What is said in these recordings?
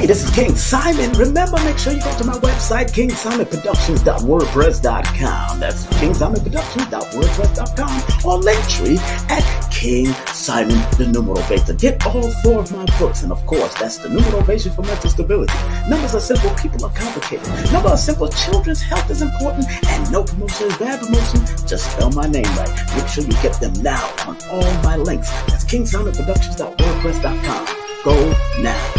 Hey, this is King Simon. Remember, make sure you go to my website, kingsimonproductions.wordpress.com. That's kingsimonproductions.wordpress.com, or Linktree at King Simon the Numeral Base to get all 4 of my books. And of course, that's the Numerovation for Mental Stability. Numbers are simple, people are complicated. Numbers are simple, children's health is important, and no promotion is bad promotion. Just spell my name right. Make sure you get them now on all my links. That's kingsimonproductions.wordpress.com. Go now.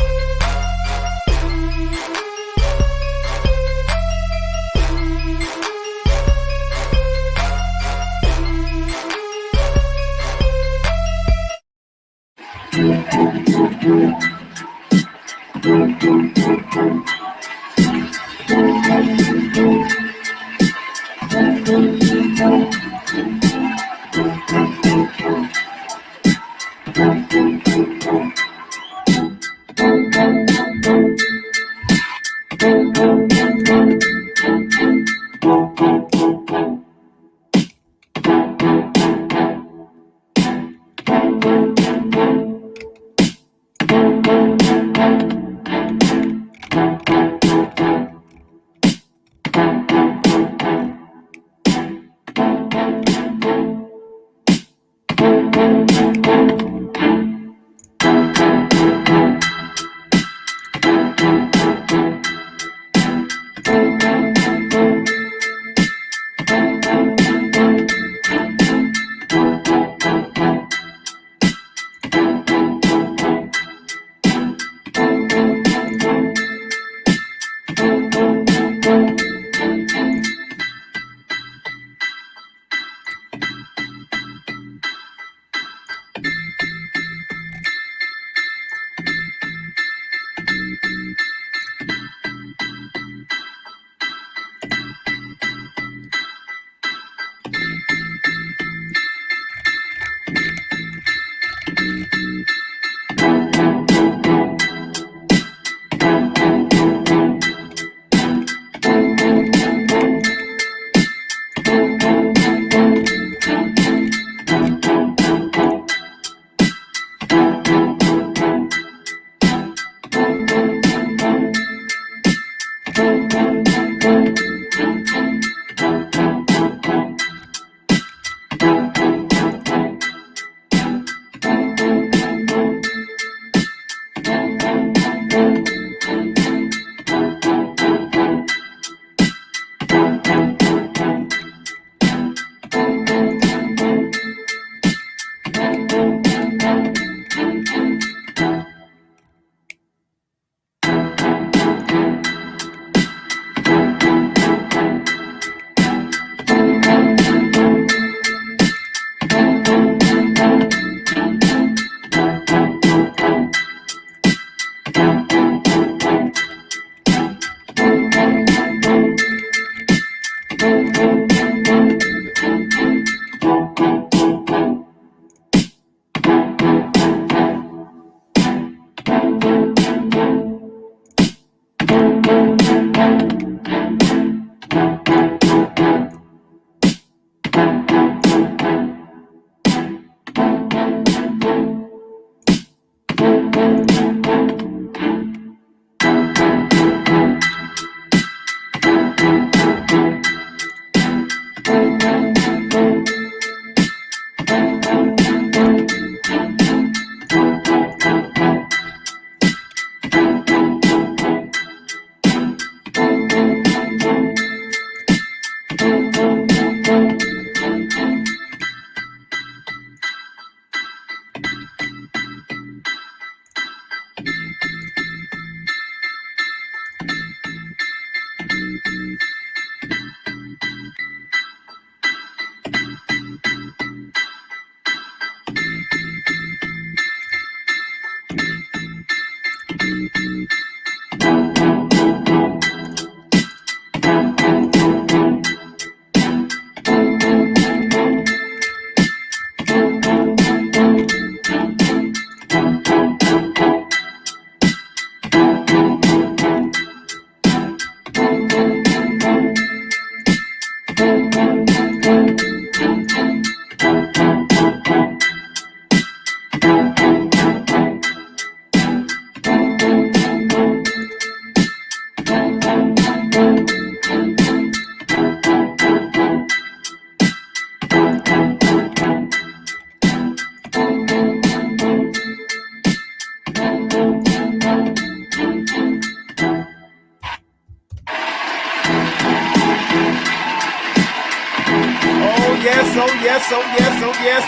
yes.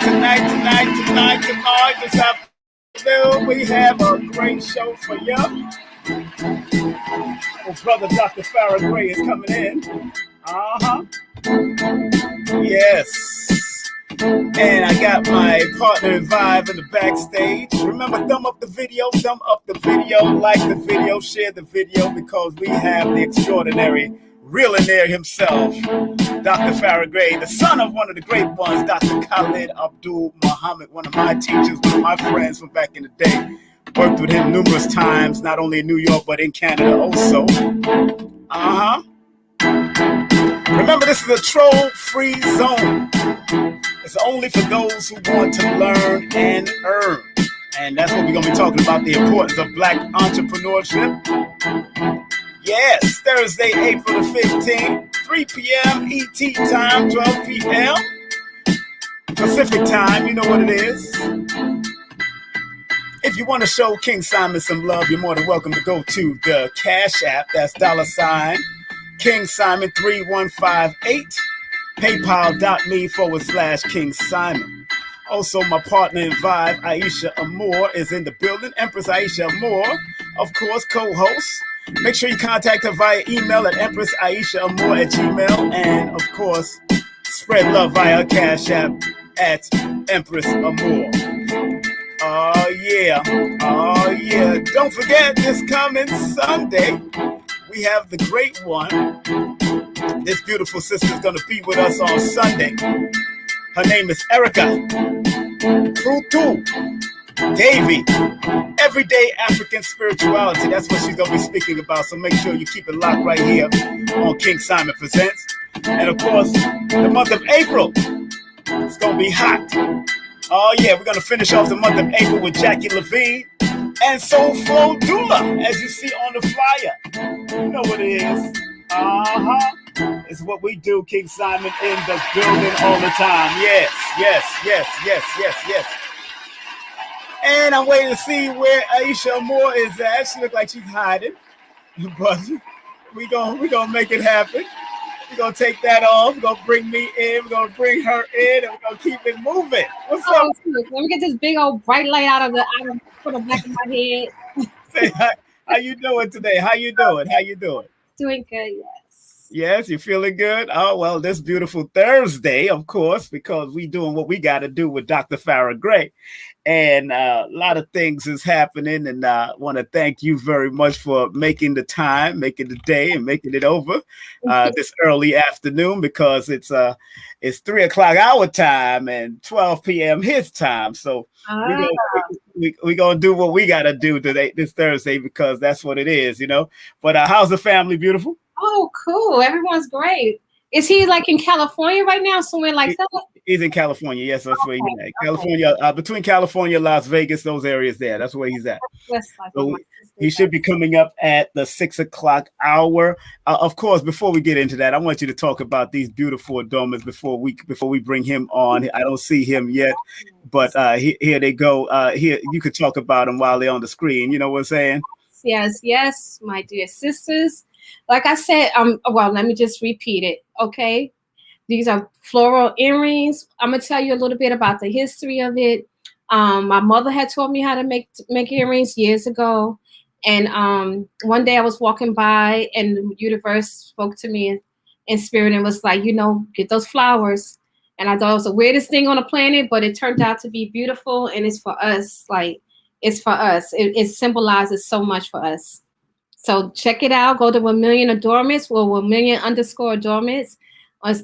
Tonight, this afternoon, we have a great show for you. Well, brother Dr. FARRAH Gray is coming in. Yes. And I got my partner in Vibe in the backstage. Remember, thumb up the video, like the video, share the video, because we have the extraordinary Realionaire himself, Dr. FARRAH Gray, the son of one of the great ones, Dr. Khalid Abdul Muhammad, one of my teachers, one of my friends from back in the day. Worked with him numerous times, not only in New York, but in Canada also. Remember, this is a troll-free zone. It's only for those who want to learn and earn. And that's what we're going to be talking about, the importance of Black entrepreneurship. Yes, Thursday, April the 15th, 3 p.m. ET time, 12 p.m. Pacific time, you know what it is. If you want to show King Simon some love, you're more than welcome to go to the Cash App. That's $King Simon 3158, paypal.me/King Simon. Also, my partner in Vibe, Aisha Amour, is in the building. Empress Aisha Amour, of course, co-host. Make sure you contact her via email at empressaisha@gmail.com, and of course, spread love via Cash App at Empress Amour. Oh yeah. Don't forget, this coming Sunday, we have the great one. This beautiful sister is going to be with us on Sunday. Her name is Erica Prutu Davy. Everyday African spirituality. That's what she's going to be speaking about. So make sure you keep it locked right here on King Simon Presents. And of course, the month of April, it's going to be hot. Oh yeah, we're going to finish off the month of April with Jackie Levine and Soul Flow Dula, as you see on the flyer. You know what it is. It's what we do, King Simon, in the building all the time. Yes. And I'm waiting to see where Aisha Moore is at. She looks like she's hiding, but we're gonna make it happen. We're going to take that off. We're going to bring me in. We're going to bring her in. And we're going to keep it moving. What's up? Let me get this big old bright light out of the back of my head. Say, how you doing today? How you doing? Doing good, yes. Yes, you feeling good? Oh, well, this beautiful Thursday, of course, because we doing what we got to do with Dr. FARRAH Gray. And a lot of things is happening, and I want to thank you very much for making the time, making the day, and making it over this early afternoon, because it's 3 o'clock our time and 12 p.m. his time. So we're gonna do what we gotta do today, this Thursday, because that's what it is, you know. But how's the family? Beautiful? Oh, cool. Everyone's great. Is he like in California right now, somewhere like that? He's in California. Yes, that's where he's at. California, between California, Las Vegas, those areas there. That's where he's at. So he should be coming up at the 6 o'clock hour. Of course, before we get into that, I want you to talk about these beautiful adornments before we bring him on. I don't see him yet, but here they go. Here you could talk about them while they're on the screen. You know what I'm saying? Yes, my dear sisters. Like I said, well, let me just repeat it, okay? These are floral earrings. I'm gonna tell you a little bit about the history of it. My mother had taught me how to make earrings years ago, and one day I was walking by, and the universe spoke to me in spirit and was like, get those flowers. And I thought it was the weirdest thing on the planet, but it turned out to be beautiful, and it's for us. Like, it's for us. It symbolizes so much for us. So check it out. Go to 1 Million Adornments, or 1 Million _adornments.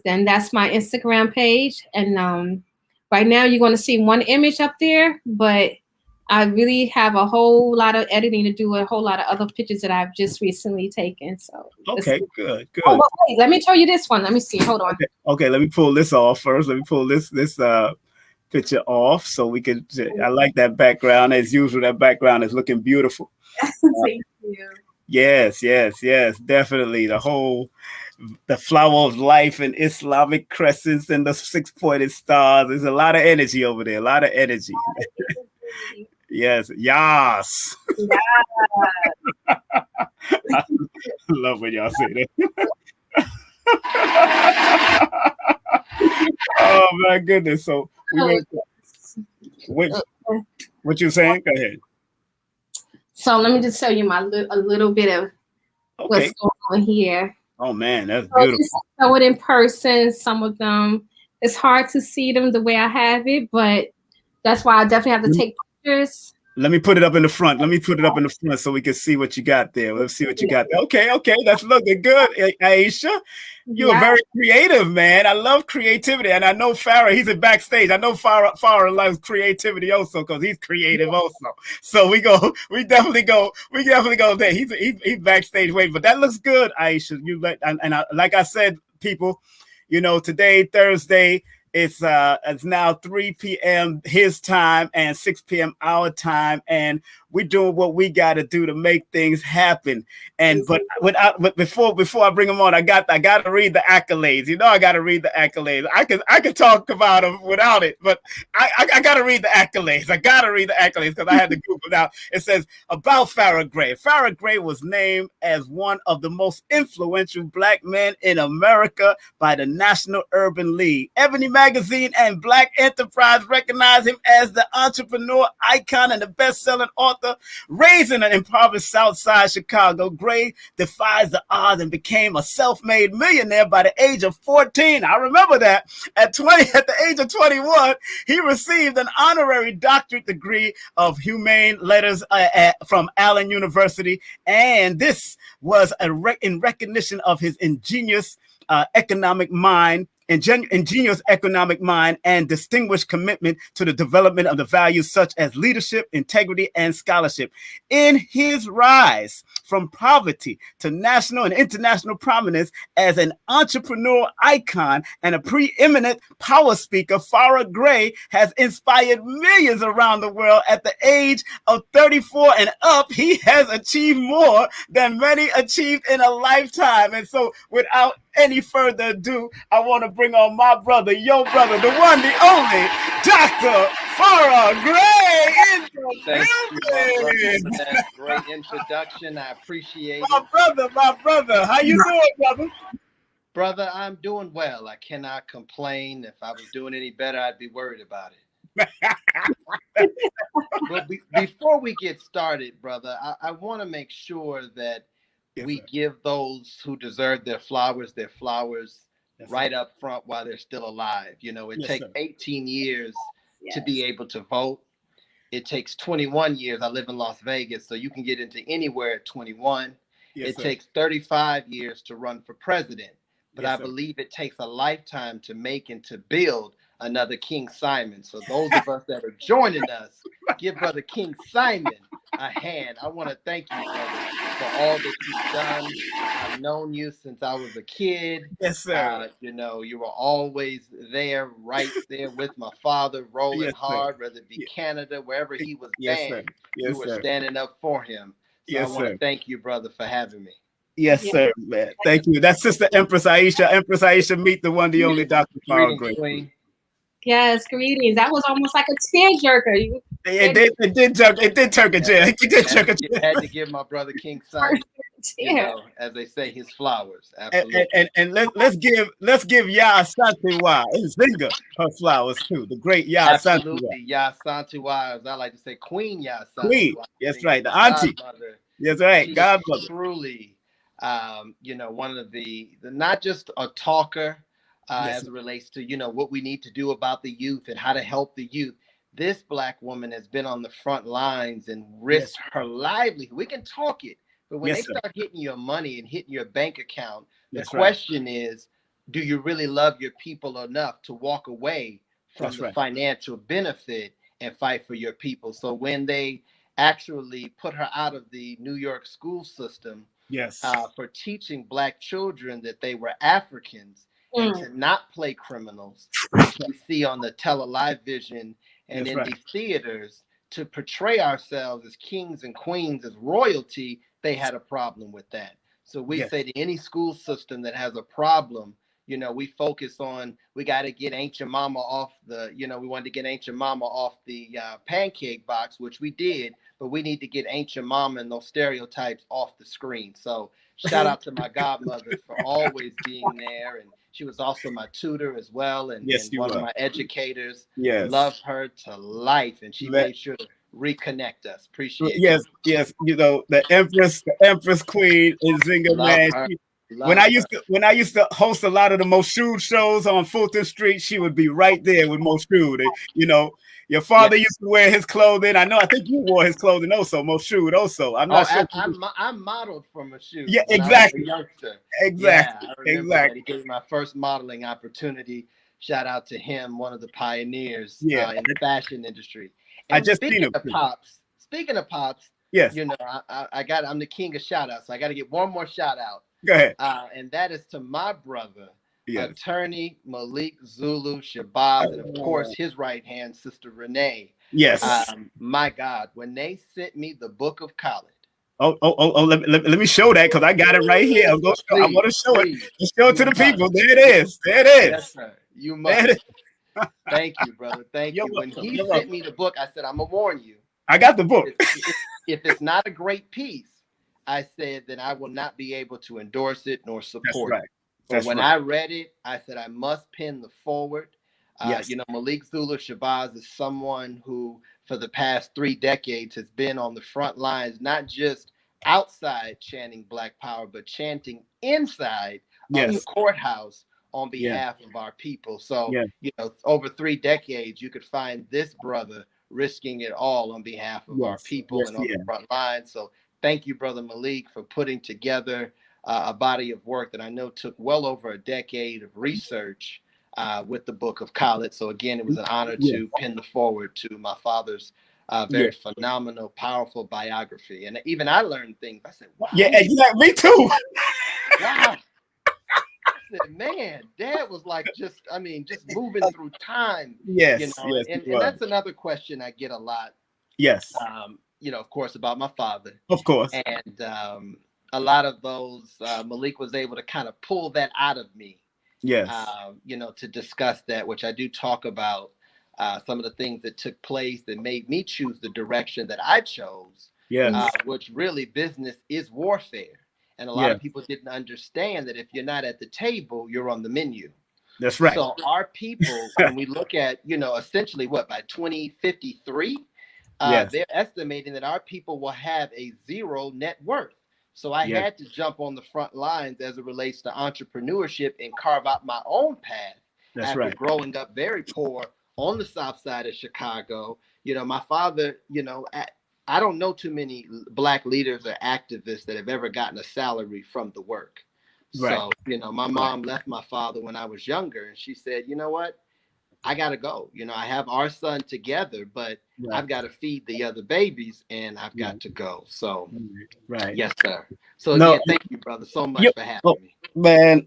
And that's my Instagram page. And right now you're going to see one image up there, but I really have a whole lot of editing to do with a whole lot of other pictures that I've just recently taken. So okay, good. Oh, wait, let me show you this one. Let me see. Hold on. Okay, let me pull this off first. Let me pull this picture off so we can. I like that background. As usual, that background is looking beautiful. Thank you. Yes, definitely. The flower of life and Islamic crescents and the 6-pointed stars. There's a lot of energy over there. A lot of energy. Yes. I love when y'all say that. Oh my goodness. So we went. What you saying? Go ahead. So let me just tell you a little bit of what's Okay. going on here. Oh man, that's So beautiful. just show it in person. Some of them, it's hard to see them the way I have it, but that's why I definitely have to take pictures. Let me put it up in the front. Let me put it up in the front so we can see what you got there. Let's see what you got there. Okay, okay, that's looking good, Aisha. You're Yeah. very creative, man. I love creativity, and I know Farrah. He's in backstage. I know Farrah loves creativity also because he's creative also. So we definitely go there. He's backstage waiting, but that looks good, Aisha. Like I said, people, today Thursday. It's now 3 p.m. his time and 6 p.m. our time, and we're doing what we got to do to make things happen. But before I bring them on, I got to read the accolades. I got to read the accolades. I can talk about them without it, but I got to read the accolades. I got to read the accolades because I had to Google it out. It says about FARRAH GRAY. FARRAH GRAY was named as one of the most influential Black men in America by the National Urban League. Ebony Magazine and Black Enterprise recognize him as the entrepreneur icon and the best-selling author. Raised in an impoverished South Side Chicago, Gray defies the odds and became a self-made millionaire by the age of 14. I remember that. At the age of 21, he received an honorary doctorate degree of humane letters from Allen University, and this was in recognition of his ingenious economic mind and distinguished commitment to the development of the values such as leadership, integrity, and scholarship. In his rise from poverty to national and international prominence as an entrepreneur icon and a preeminent power speaker, FARRAH GRAY has inspired millions around the world. At the age of 34 and up, he has achieved more than many achieved in a lifetime. And so without any further ado, I want to bring on my brother, your brother, the one, the only, Dr. FARRAH GRAY in the Thank you, my brother, for that great introduction. I appreciate it. My brother. How you doing, brother? Brother, I'm doing well. I cannot complain. If I was doing any better, I'd be worried about it. But before we get started, brother, I want to make sure that we give those who deserve their flowers right up front while they're still alive. It takes 18 years to be able to vote. It takes 21 years. I live in Las Vegas, so you can get into anywhere at 21. It takes 35 years to run for president. But I believe it takes a lifetime to make and to build another King Simon. So those of us that are joining us, give Brother King Simon a hand. I want to thank you, brother, for all that you've done. I've known you since I was a kid. Yes, sir. You were always there, right there with my father, rolling hard, whether it be Canada, wherever he was banned. You were standing up for him. So I want to thank you, brother, for having me. Yes, sir, man. Thank you. That's Sister Empress Aisha. Empress Aisha, meet the one, the only Dr. FARRAH GRAY. Yes, greetings. That was almost like a tearjerker. It did turk a jail. It did turk a jail. Had to give my brother King Simon, as they say, his flowers. Absolutely. And let's give Ya Asante Nzinga her flowers too. The great Ya Asante. Absolutely, Ya Asante, as I like to say, Queen Ya Asante. Queen. That's right. The auntie. Godmother. That's right. Godmother. Truly, one of the not just a talker. As it relates to, what we need to do about the youth and how to help the youth. This Black woman has been on the front lines and risked her livelihood. We can talk it, but when they start hitting your money and hitting your bank account, the question is, do you really love your people enough to walk away from the financial benefit and fight for your people? So when they actually put her out of the New York school system for teaching Black children that they were Africans, and to not play criminals, which we see on the tele-live vision and in these theaters, to portray ourselves as kings and queens, as royalty, they had a problem with that. So we say to any school system that has a problem, we focus on, we got to get Ancient Mama off the, we wanted to get Ancient Mama off the pancake box, which we did, but we need to get ancient mama and those stereotypes off the screen. So shout out to my godmother for always being there. And she was also my tutor as well, and Yes, you one of were. my educators. Yes. Love her to life, and she made sure to reconnect us. Appreciate yes, you. yes. You know, the Empress Queen Nzinga, Love man. her. When I used to host a lot of the Moshood shows on Fulton Street, she would be right there with Moshood. You know, your father used to wear his clothing. I think you wore his clothing also, Moshood also. I'm not sure. I'm modeled from Moshood. Yeah, exactly. Exactly. Yeah, I remember that. Exactly. He gave me my first modeling opportunity. Shout out to him, one of the pioneers in the fashion industry. And I just speaking of pops, yes, you know, I'm the king of shout outs, so I got to get one more shout out. Go ahead. And that is to my brother, attorney Malik Zulu Shabazz, and of course his right hand sister Renee. Yes. My God, when they sent me the book of Khalid. Let me show that, because I got it right here. I want to show it. Just show it to the people. There it is. There it is. Yes, sir. You must. Thank you, brother. Thank you. When he sent me the book, I said, I'm going to warn you. I got the book. If it's not a great piece, I said that I will not be able to endorse it nor support it. But when I read it, I said I must pin the forward. You know, Malik Zulu Shabazz is someone who, for the past 3 decades, has been on the front lines, not just outside chanting Black Power, but chanting inside of the courthouse on behalf of our people. So, you know, over 3 decades, you could find this brother risking it all on behalf of our people and on the front line. So thank you, Brother Malik, for putting together a body of work that I know took well over a decade of research with the book of Khalid. So again, it was an honor to pin the forward to my father's very phenomenal, powerful biography. And even I learned things. I said, wow. Yeah, me too. Wow. I said, man, Dad was like just moving through time. Yes. You know, and that's another question I get a lot. Yes. You know, of course, about my father. Of course. And a lot of those, Malik was able to kind of pull that out of me. Yes. You know, to discuss that, which I do talk about some of the things that took place that made me choose the direction that I chose. Yeah. Which really, business is warfare. And a lot of people didn't understand that if you're not at the table, you're on the menu. That's right. So our people, when we look at, you know, essentially by 2053, they're estimating that our people will have a 0 net worth. So I had to jump on the front lines as it relates to entrepreneurship and carve out my own path. After growing up very poor on the south side of Chicago. You know, my father, you know, I don't know too many Black leaders or activists that have ever gotten a salary from the work. So, you know, my mom left my father when I was younger, and she said, you know what? I got to go. You know, I have our son together, but I've got to feed the other babies, and I've got to go. So, yes, sir. So, again, thank you, brother, so much for having me. Man,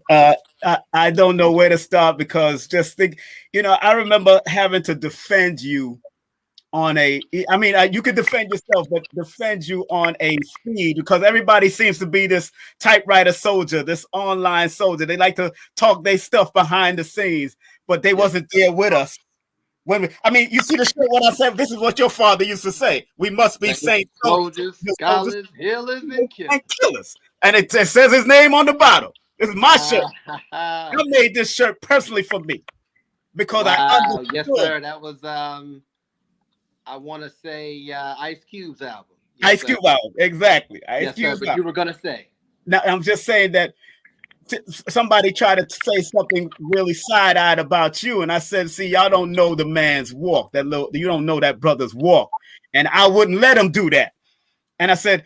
I don't know where to start, because just think, you know, I remember having to defend you on you could defend yourself, but defend you on a feed, because everybody seems to be this typewriter soldier, this online soldier. They like to talk their stuff behind the scenes, but they wasn't there with us. You see the shirt when I said, this is what your father used to say. We must be saints, soldiers, scholars, healers, and killers. And it says his name on the bottom. This is my shirt. I made this shirt personally for me, because I understood. Yes, sir. That was I want to say Ice Cube's album. Yes, Ice Cube album, exactly. Ice Cube. But you were gonna say. Now I'm just saying that somebody tried to say something really side-eyed about you, and I said, "See, y'all don't know the man's walk. You don't know that brother's walk," and I wouldn't let him do that. And I spoke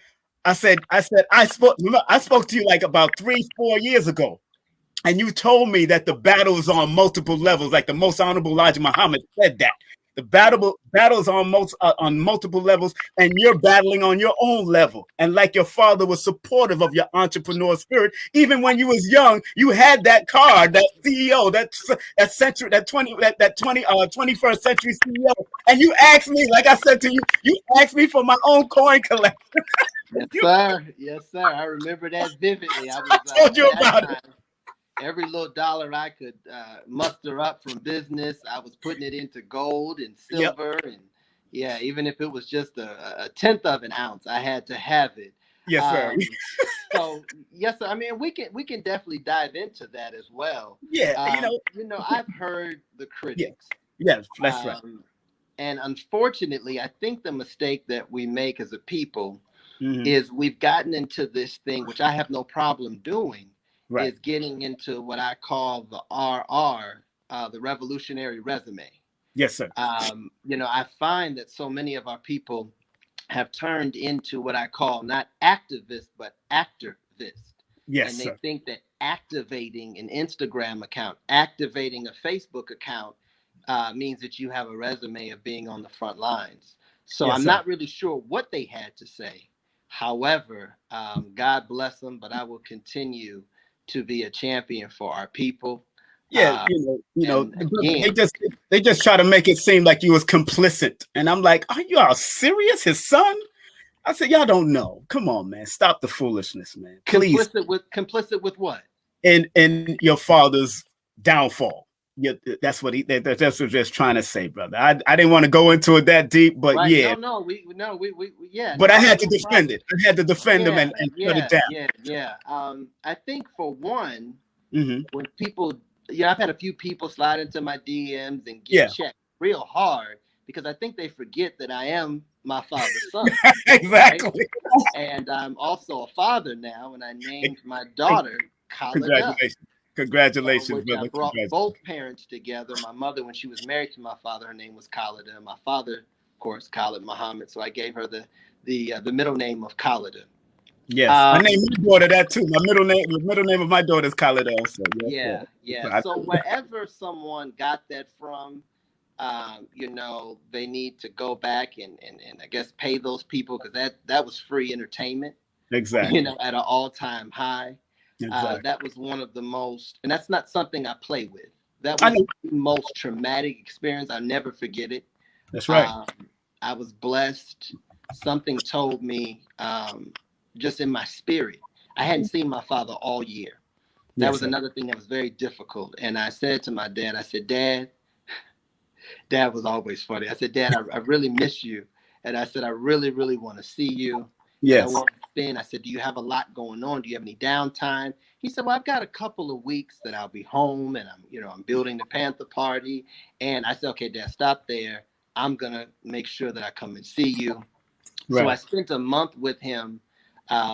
to you like about 3-4 years ago, and you told me that the battle is on multiple levels, like the Most Honorable Elijah Muhammad said that. The battle's on multiple levels, and you're battling on your own level. And like your father was supportive of your entrepreneur spirit, even when you was young, you had that card, that CEO, that 21st century CEO. And you asked me, like I said to you, you asked me for my own coin collection. Yes, sir. Yes, sir. I remember that vividly. I told you about it. Every little dollar I could muster up from business, I was putting it into gold and silver and Yeah, even if it was just a tenth of an ounce, I had to have it. Yes, sir. So yes, sir. I mean, we can definitely dive into that as well. Yeah, I've heard the yeah, critics, yes, that's right. and unfortunately, I think the mistake that we make as a people Hmm. is we've gotten into this thing, which I have no problem doing, Right. is getting into what I call the RR, the revolutionary resume. Yes, sir. I find that so many of our people have turned into what I call not activists, but activist. Yes, And they sir. think that activating an Instagram account, activating a Facebook account means that you have a resume of being on the front lines. So Yes, I'm sir. not really sure what they had to say. However, God bless them, but I will continue to be a champion for our people. Yeah, Uh, the and brother, again, they just try to make it seem like you was complicit, and I'm like, are you all serious? His son? I said, y'all don't know. Come on, man, stop the foolishness, man, please. complicit with what? In your father's downfall. Yeah, that's what that's what just trying to say, brother. I didn't want to go into it that deep, but Right? yeah, Yeah. but No, I I have had to no defend problem. it. I had to defend him Yeah, and shut it yeah, down. yeah. I think for one, Hmm. when people, I've had a few people slide into my DMs and get Yeah, checked real hard because I think they forget that I am my father's son, right? exactly. And I'm also a father now, and I named my daughter Khalid, Congratulations, congratulations, which I brother. brought both parents together. My mother, when she was married to my father, her name was Khalid. My father, of course, Khalid Muhammad. So I gave her the middle name of Khalid. Yes, I Um, named my daughter that too. The middle name of my daughter is Khalid also. Yes, sir. yeah, yeah. So So wherever someone got that from, they need to go back and I guess pay those people because that was free entertainment, exactly, at an all-time high. exactly. That was one of the most, and that's not something I play with. That I was know. the most traumatic experience. I'll never forget it. That's right. Um, I was blessed. Something told me, just in my spirit. I hadn't seen my father all year. That Yes, was sir. another thing that was very difficult. And I said to my dad, I said, Dad was always funny. I said, Dad, I really miss you. And I said, I really, really want to see you. And I Yes. want to spend. I said, do you have a lot going on? Do you have any downtime? He said, well, I've got a couple of weeks that I'll be home and I'm building the Panther Party. And I said, okay, Dad, stop there. I'm going to make sure that I come and see you. So I Right. spent a month with him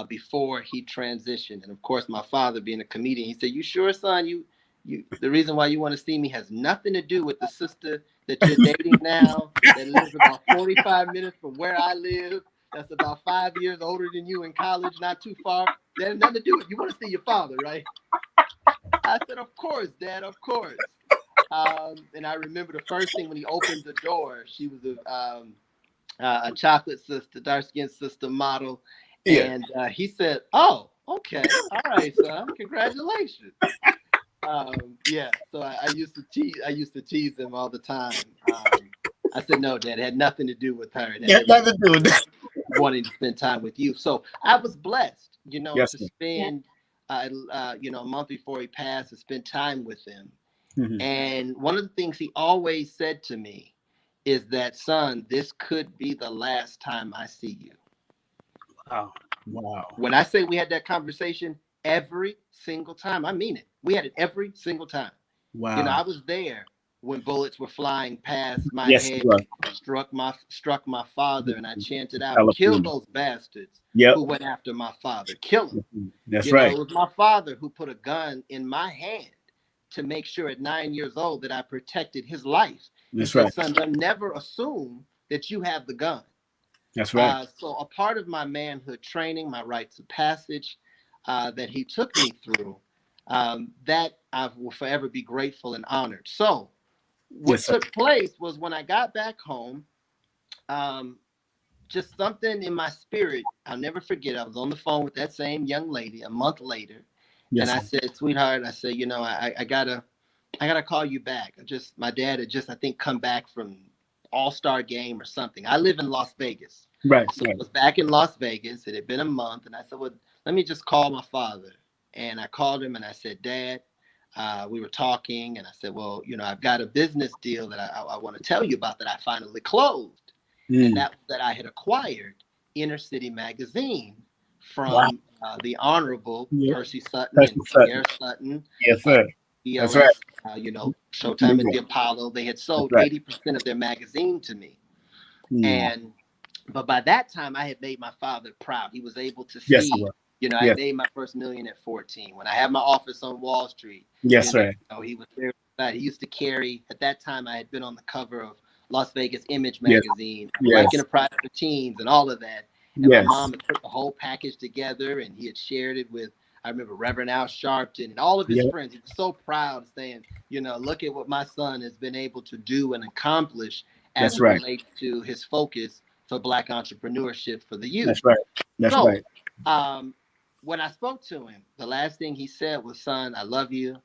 before he transitioned. And of course, my father being a comedian, he said, you sure, son, the reason why you want to see me has nothing to do with the sister that you're dating now that lives about 45 minutes from where I live. That's about 5 years older than you in college, not too far. That has nothing to do with it. You want to see your father, right? I said, of course, Dad, of course. And I remember the first thing when he opened the door, she was a chocolate sister, dark skinned sister model. Yeah. And he said, oh, okay. All right, son. Congratulations. Yeah, so I used to tease him all the time. I said, no, Dad, it had nothing to do with her. It had Yeah, everything nothing to do with that. wanting to spend time with you. So I was blessed, Yes, to sir. spend, a month before he passed, to spend time with him. Mhm. And one of the things he always said to me is that, son, this could be the last time I see you. Wow. Wow. When I say we had that conversation every single time, I mean it. We had it every single time. I Wow. was there when bullets were flying past my Yes, head, bro. struck my father, and I chanted out, "Kill California. those bastards Yep. who went after my father. Kill them." That's right. It was my father who put a gun in my hand to make sure at 9 years old that I protected his life. He That's said, right. "Son, they'll never assume that you have the gun." That's right. So a part of my manhood training, my rites of passage that he took me through, that I will forever be grateful and honored. So what Yes, sir. took place was when I got back home, just something in my spirit, I'll never forget. I was on the phone with that same young lady a month later, and Yes, I sir. said, "Sweetheart," I said, I gotta call you back. My dad had just, I think, come back from All-Star game or something. I live in Las Vegas. Right. So I Right. was back in Las Vegas. It had been a month, and I said, "Well, let me just call my father." And I called him, and I said, "Dad," we were talking, and I said, "Well, I've got a business deal that I want to tell you about that I finally closed." and that I had acquired Inner City magazine Wow. from the Honorable Yeah. Percy Sutton Percy and Sutton. Pierre Sutton, Yes, sir. That's right. BLS, Showtime at the Apollo. They had sold That's right. 80% of their magazine to me. Mm. But by that time, I had made my father proud. He was able to Yes, see, sir. I Yes. made my first million at 14. When I had my office on Wall Street, Yes, sir. he was very excited. He used to carry, at that time, I had been on the cover of Las Vegas Image Yes. magazine, Yes. Black Enterprise for Teens, and all of that. And Yes. my mom had put the whole package together, and he had shared it with, I remember, Reverend Al Sharpton and all of his Yep. friends. He was so proud, saying, look at what my son has been able to do and accomplish as That's it right. relates to his focus for Black entrepreneurship for the youth. That's right. That's So, right. when I spoke to him, the last thing he said was, "Son, I love you."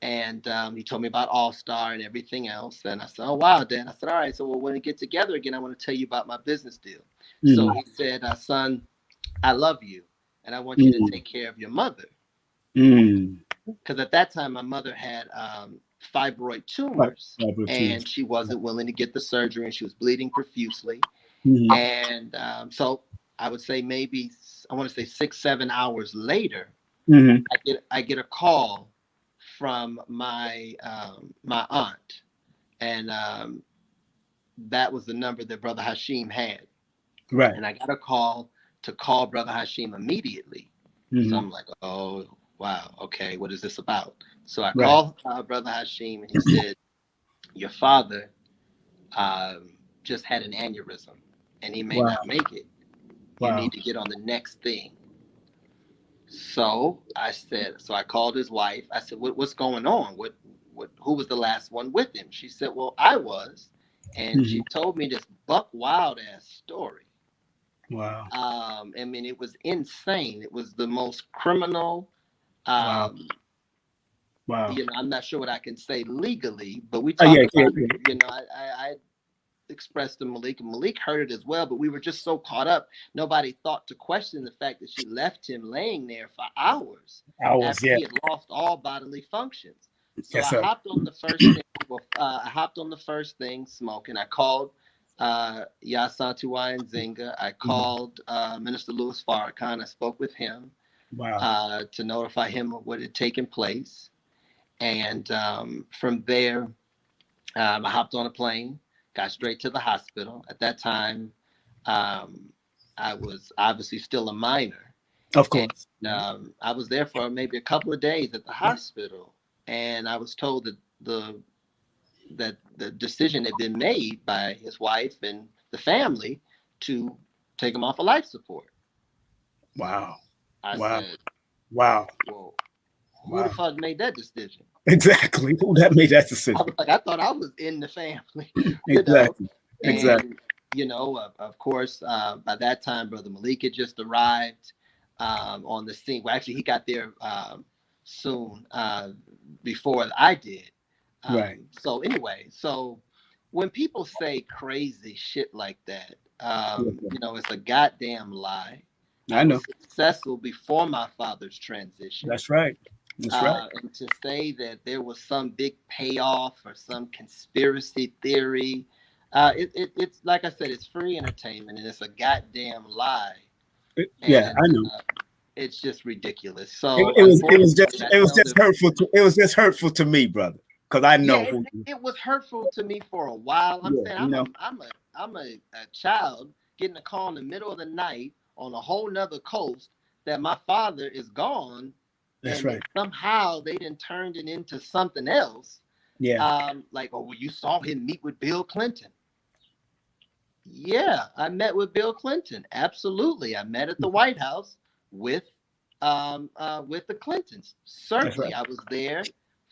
And he told me about All Star and everything else. And I said, "Oh, wow, Dad." I said, "All right, so when we get together again, I want to tell you about my business deal." So he said, "Son, I love you, and I want you to take care of your mother." Because at that time, my mother had fibroid tumors, and she wasn't willing to get the surgery, and she was bleeding profusely. And so I would say maybe, I want to say 6-7 hours later, I get a call from my my aunt, and that was the number that Brother Hashim had. Right. And I got a call to call Brother Hashim immediately. So I'm like, oh, wow, okay, what is this about? So I called Brother Hashim, and he said, "Your father just had an aneurysm, and he may not make it. You need to get on the next thing." So I called his wife. I said, what's going on? Who was the last one with him? She said, "Well, I was." And she told me this buck wild ass story. Wow. I mean, it was insane. It was the most criminal. Wow. I'm not sure what I can say legally, but we talked about it. I expressed to Malik, and Malik heard it as well, but we were just so caught up. Nobody thought to question the fact that she left him laying there for hours after he had lost all bodily functions. So I hopped on the first thing. I hopped on the first thing, smoking. I called Yasantuwa and Zinga. I called Minister Louis Farrakhan. I spoke with him to notify him of what had taken place. And from there, I hopped on a plane, got straight to the hospital. At that time, I was obviously still a minor. Of course. And, I was there for maybe a couple of days at the hospital, and I was told that the decision had been made by his wife and the family to take him off of life support. Wow. I said, "Wow. Well, who the fuck made that decision?" Exactly. Who that made that decision? I thought I was in the family. Exactly. And, of course, by that time, Brother Malik had just arrived on the scene. Well, actually, he got there soon before I did. So anyway, when people say crazy shit like that, it's a goddamn lie. I know. Was successful before my father's transition. That's right. And to say that there was some big payoff or some conspiracy theory, it's like I said, it's free entertainment, and it's a goddamn lie. I know. It's just ridiculous. So it was just hurtful to me, brother, because I know it was hurtful to me for a while. I'm saying I'm a child getting a call in the middle of the night on a whole nother coast that my father is gone. That's and right. Somehow they didn't turn it into something else. Yeah. You saw him meet with Bill Clinton. Yeah, I met with Bill Clinton. Absolutely. I met at the White House with the Clintons. Certainly, I was there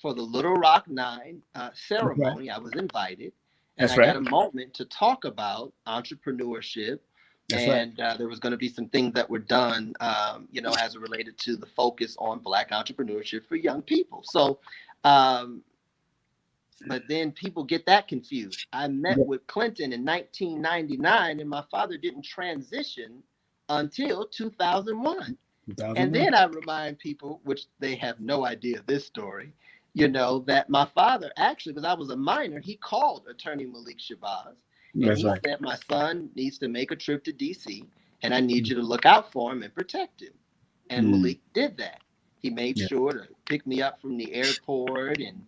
for the Little Rock 9 ceremony. I was invited, and I got a moment to talk about entrepreneurship. There was going to be some things that were done, as it related to the focus on Black entrepreneurship for young people. So, but then people get that confused. I met with Clinton in 1999, and my father didn't transition until 2001. And then I remind people, which they have no idea this story, that my father actually, because I was a minor, he called Attorney Malik Shabazz, And That's he right. said, my son needs to make a trip to DC, and I need you to look out for him and protect him. And Malik did that. He made sure to pick me up from the airport and,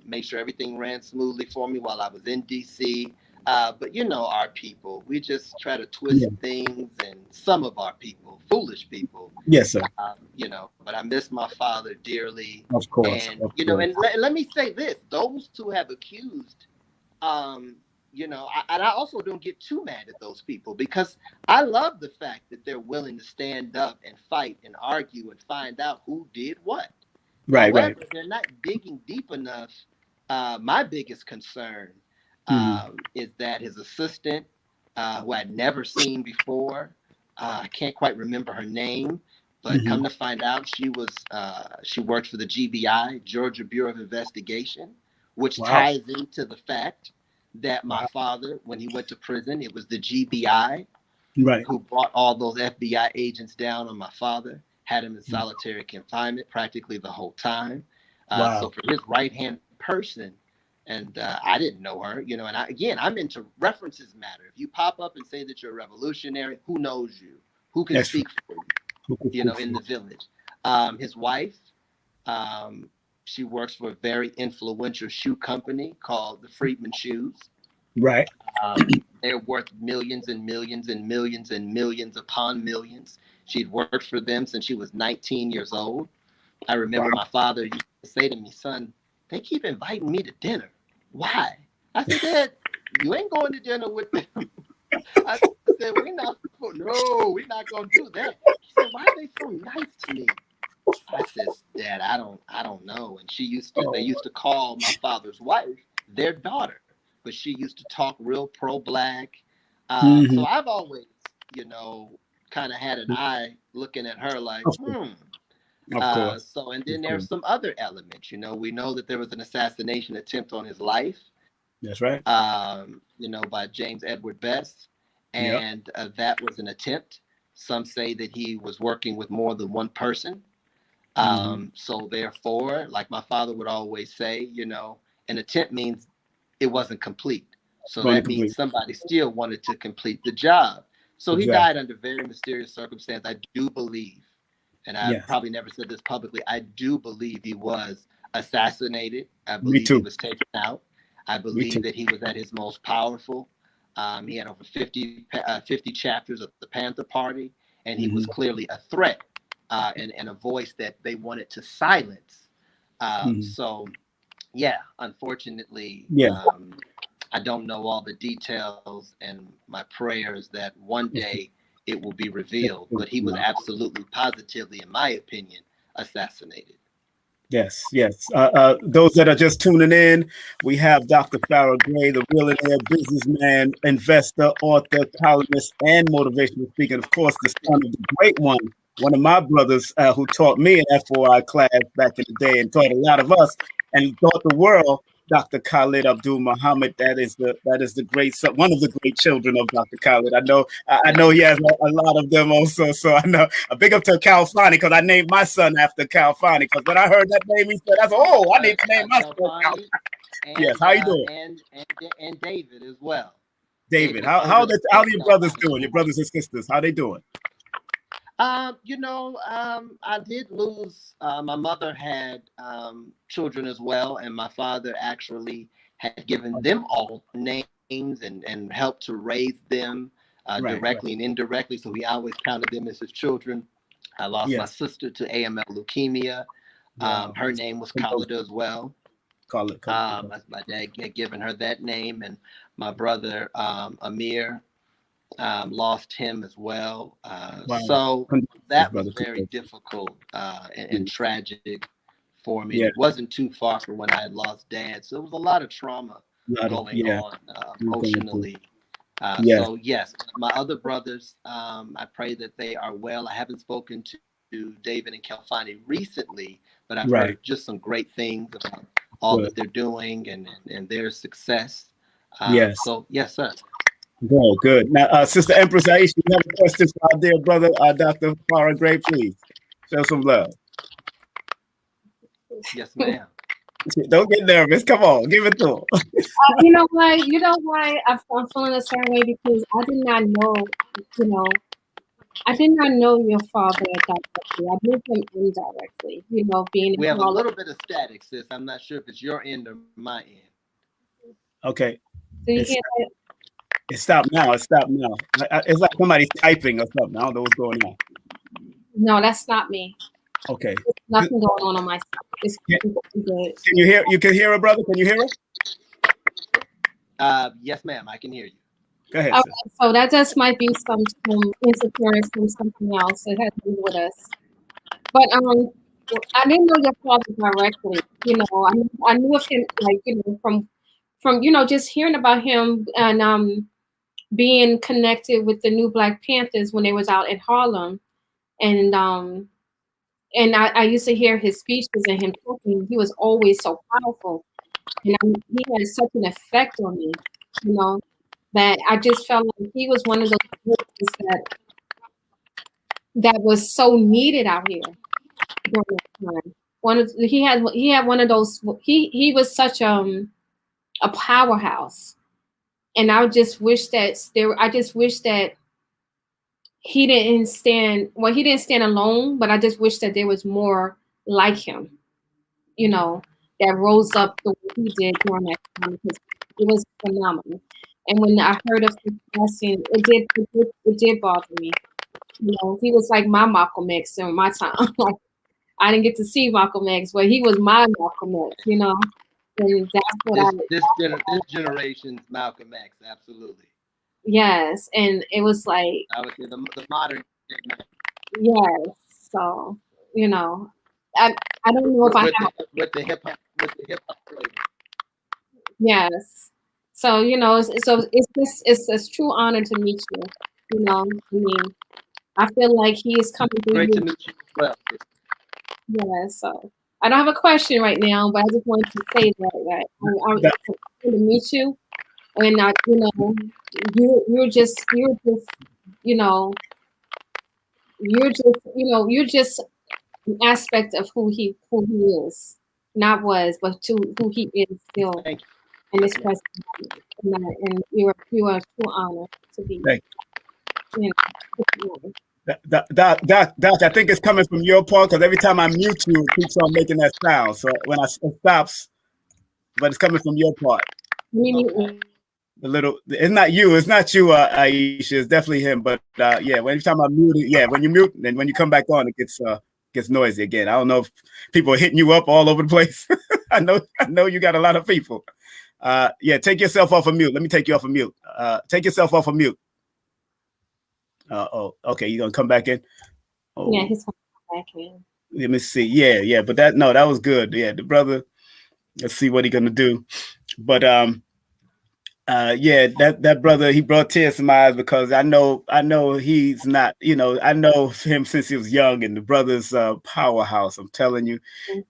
make sure everything ran smoothly for me while I was in DC. But our people, we just try to twist things, and some of our people, foolish people. Yes, sir. But I miss my father dearly. Of course. And, and let me say this, those who have accused, and I also don't get too mad at those people, because I love the fact that they're willing to stand up and fight and argue and find out who did what. Right, However, they're not digging deep enough. My biggest concern is that his assistant, who I'd never seen before, I can't quite remember her name, but come to find out, she worked for the GBI, Georgia Bureau of Investigation, which ties into the fact that my father, when he went to prison, it was the GBI who brought all those FBI agents down on my father, had him in solitary confinement practically the whole time. So for his right-hand person, and I didn't know her, and I'm into references matter. If you pop up and say that you're a revolutionary, who knows you? Who can speak for you, in the village? His wife, she works for a very influential shoe company called the Freedman Shoes. Right. They're worth millions and millions and millions and millions upon millions. She'd worked for them since she was 19 years old. I remember my father used to say to me, son, they keep inviting me to dinner. Why? I said, Dad, you ain't going to dinner with them. I said, we're not going to do that. He said, why are they so nice to me? I said, Dad, I don't know. And they used to call my father's wife their daughter, but she used to talk real pro-black. So I've always, kind of had an eye looking at her like, Of course. And then there's some other elements. We know that there was an assassination attempt on his life. That's right. By James Edward Best. And that was an attempt. Some say that he was working with more than one person. So therefore, like my father would always say, an attempt means it wasn't complete. So that means somebody still wanted to complete the job. So he died under very mysterious circumstance. I do believe, and I've probably never said this publicly, I do believe he was assassinated. I believe he was taken out. I believe that he was at his most powerful. He had over 50 chapters of the Panther Party, and he was clearly a threat and a voice that they wanted to silence. So, unfortunately, I don't know all the details, and my prayer is that one day it will be revealed. But he was absolutely, positively, in my opinion, assassinated. Yes. Those that are just tuning in, we have Dr. FARRAH GRAY, the millionaire businessman, investor, author, columnist, and motivational speaker. And of course, the son of the great one of my brothers who taught me an FOI class back in the day and taught a lot of us and taught the world, Dr. Khalid Abdul Muhammad. That is the great son, one of the great children of Dr. Khalid. I know he has a lot of them also. So I know a big up to Cal Fani, because I named my son after Cal Fani. Because when I heard that name, he said, I need to name my son Cal. Yes, how you doing? And David as well. David, how are your brothers doing? Your brothers and sisters, how they doing? I did lose. My mother had children as well, and my father actually had given them all names and helped to raise them directly and indirectly. So he always counted them as his children. I lost my sister to AML leukemia. Her name was Khalid as well. Khalid. My dad had given her that name, and my brother Amir. Lost him as well. So that was very difficult and tragic for me. It wasn't too far from when I had lost dad. So it was a lot of trauma going on emotionally. So yes, my other brothers, I pray that they are well. I haven't spoken to David and Kelfani recently, but I've heard just some great things about all that they're doing and their success. So yes, sir. Good. Now, Sister Empress Aisha, you have a question for our dear brother, Dr. FARRAH GRAY, please. Show some love. Yes, ma'am. Don't get nervous. Come on, give it to him. You know why? You know why I'm feeling the same way, because I did not know. You know, I did not know your father directly. I knew him indirectly. You know, being We in have a Harlem. little bit of static, sis. I'm not sure if it's your end or my end. Okay, Do you it's hear that? it stopped now. It stopped now. It's like somebody's typing or something. I don't know what's going on. No, that's not me. Okay. There's nothing going on my side. It's good. Can you hear? You can hear her, brother? Can you hear her? Yes, ma'am. I can hear you. Go ahead, Okay, sis. so that just might be some interference from something else. It has to do with us. But I didn't know your father directly. You know, I knew of him, like, you know, from you know, just hearing about him, and being connected with the new Black Panthers when they was out in Harlem, and I used to hear his speeches and him talking. He was always so powerful, and he had such an effect on me, you know, that I just felt like he was one of those voices that was so needed out here during that time. He had one of those. He was such a powerhouse, and I just wish that I just wish that he didn't stand. Well, he didn't stand alone, but I just wish that there was more like him, you know, that rose up the way he did during that time, because it was phenomenal. And when I heard of his passing, it did bother me. You know, he was like my Malcolm X during my time. Like, I didn't get to see Malcolm X, but he was my Malcolm X, you know. And that's what This generation's Malcolm X, absolutely. yes. And it was like, I would say the modern. yes. So, you know, I don't know if I have. With the hip hop flavor. Yes. So, you know, it's a true honor to meet you. You know, I mean, I feel like he is coming through Great to you. meet you as well. Yeah, so I don't have a question right now, but I just wanted to say that I'm excited to meet you, and you know, you're just you know, you're just an aspect of who he is, not was, but to who he is still Thank you. in this present moment. And you are a true honor to be, Thank you know. Doc, I think it's coming from your part because every time I mute you, it keeps on making that sound. So when it stops, but it's coming from your part. Okay. The little, it's not you, Aisha. It's definitely him. But yeah, every time I mute it, yeah, when you mute, and when you come back on, it gets noisy again. I don't know if people are hitting you up all over the place. I know you got a lot of people. Yeah, take yourself off of mute. Let me take you off of mute. Take yourself off of mute. Oh, okay. You gonna come back in? Oh. Yeah, he's coming back in. Let me see. Yeah. But that was good. Yeah, the brother. Let's see what he's gonna do. But yeah, that brother, he brought tears to my eyes because I know he's not. You know, I know him since he was young, and the brother's powerhouse. I'm telling you,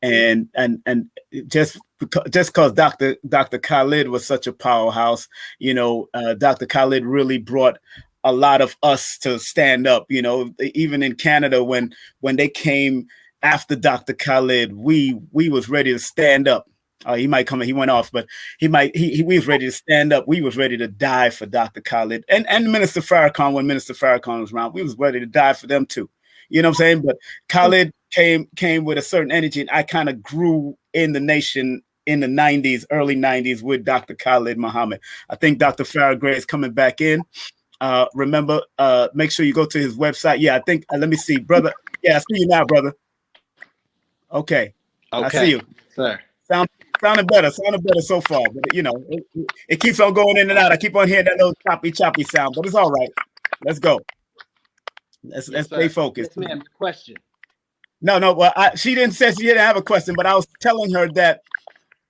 and just because Dr. Khalid was such a powerhouse, you know, Dr. Khalid really brought a lot of us to stand up. You know, even in Canada when they came after Dr. Khalid, we was ready to stand up. He might come. He went off, but we was ready to stand up. We was ready to die for Dr. Khalid and Minister Farrakhan. When Minister Farrakhan was around, we was ready to die for them too. You know what I'm saying? But Khalid came with a certain energy, and I kind of grew in the nation in the 90s, early 90s with Dr. Khalid Muhammad. I think Dr. FARRAH GRAY is coming back in. Remember, make sure you go to his website. Yeah, I think, let me see, brother. Yeah, I see you now, brother. Okay. I see you. Sir. Sounded better so far, but you know, it keeps on going in and out. I keep on hearing that little choppy sound, but it's all right. Let's go. Let's stay focused. Yes, ma'am. Question. No. Well, she didn't say she didn't have a question, but I was telling her that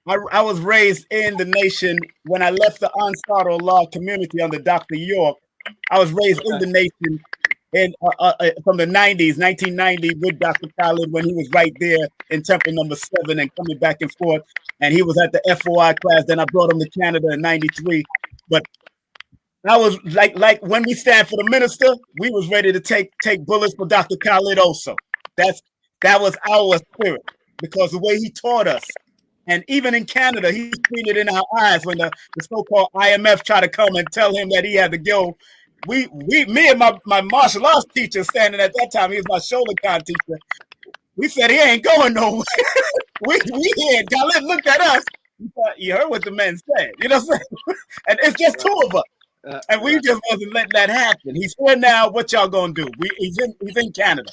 I was raised in the nation when I left the Ansar Allah community under Dr. York. I was raised in the nation in from the 90s, 1990, with Dr. Khalid when he was right there in Temple number 7 and coming back and forth. And he was at the FOI class. Then I brought him to Canada in 93. But I was like when we stand for the minister, we was ready to take bullets for Dr. Khalid also. That was our spirit because the way he taught us And even in Canada, he's seen it in our eyes when the so-called IMF tried to come and tell him that he had to go. Me and my martial arts teacher standing at that time, he was my Shotokan teacher. We said he ain't going nowhere. we had Khalid looked at us. You heard what the men said, you know what I'm saying? And it's just two of us. And we just wasn't letting that happen. He's here now. What y'all gonna do? He's in Canada.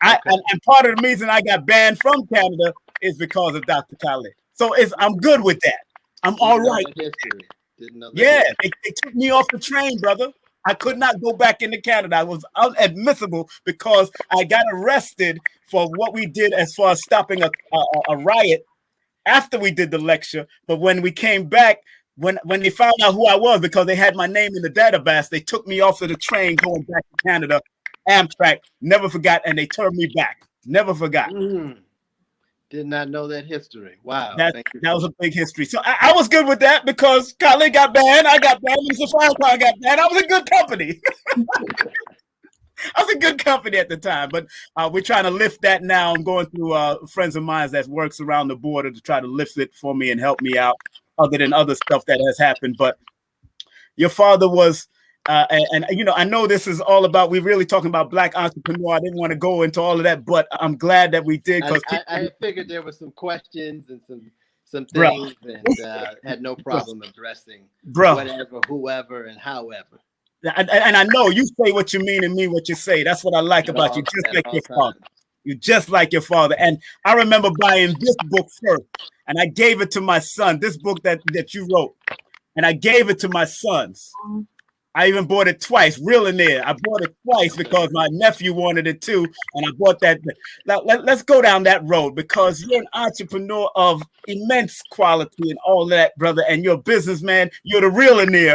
And part of the reason I got banned from Canada is because of Dr. Khalid. So I'm good with that. I'm all right. Yeah, they took me off the train, brother. I could not go back into Canada. I was inadmissible because I got arrested for what we did as far as stopping a riot after we did the lecture. But when we came back, when they found out who I was, because they had my name in the database, they took me off of the train going back to Canada. Amtrak, never forgot, and they turned me back. Never forgot. Did not know that history. Wow. That was a big history. So I was good with that because Khalid got banned. I got banned. Mr. Farrakhan got banned. I was in good company. I was in good company at the time. But we're trying to lift that now. I'm going through friends of mine that works around the border to try to lift it for me and help me out, other than other stuff that has happened. But your father was... and you know, I know this is all about, we're really talking about Black entrepreneur. I didn't want to go into all of that, but I'm glad that we did. Because I figured there were some questions and some things, and had no problem addressing whatever, whoever, and however. And I know you say what you mean and mean what you say. That's what I like about you, just like your father. You just like your father. And I remember buying this book first, and I gave it to my son. This book that you wrote, and I gave it to my sons. I even bought it twice, LIONAIRE. I bought it twice because my nephew wanted it too, and I bought that. Now, let's go down that road, because you're an entrepreneur of immense quality and all that, brother, and you're a businessman. You're the LIONAIRE.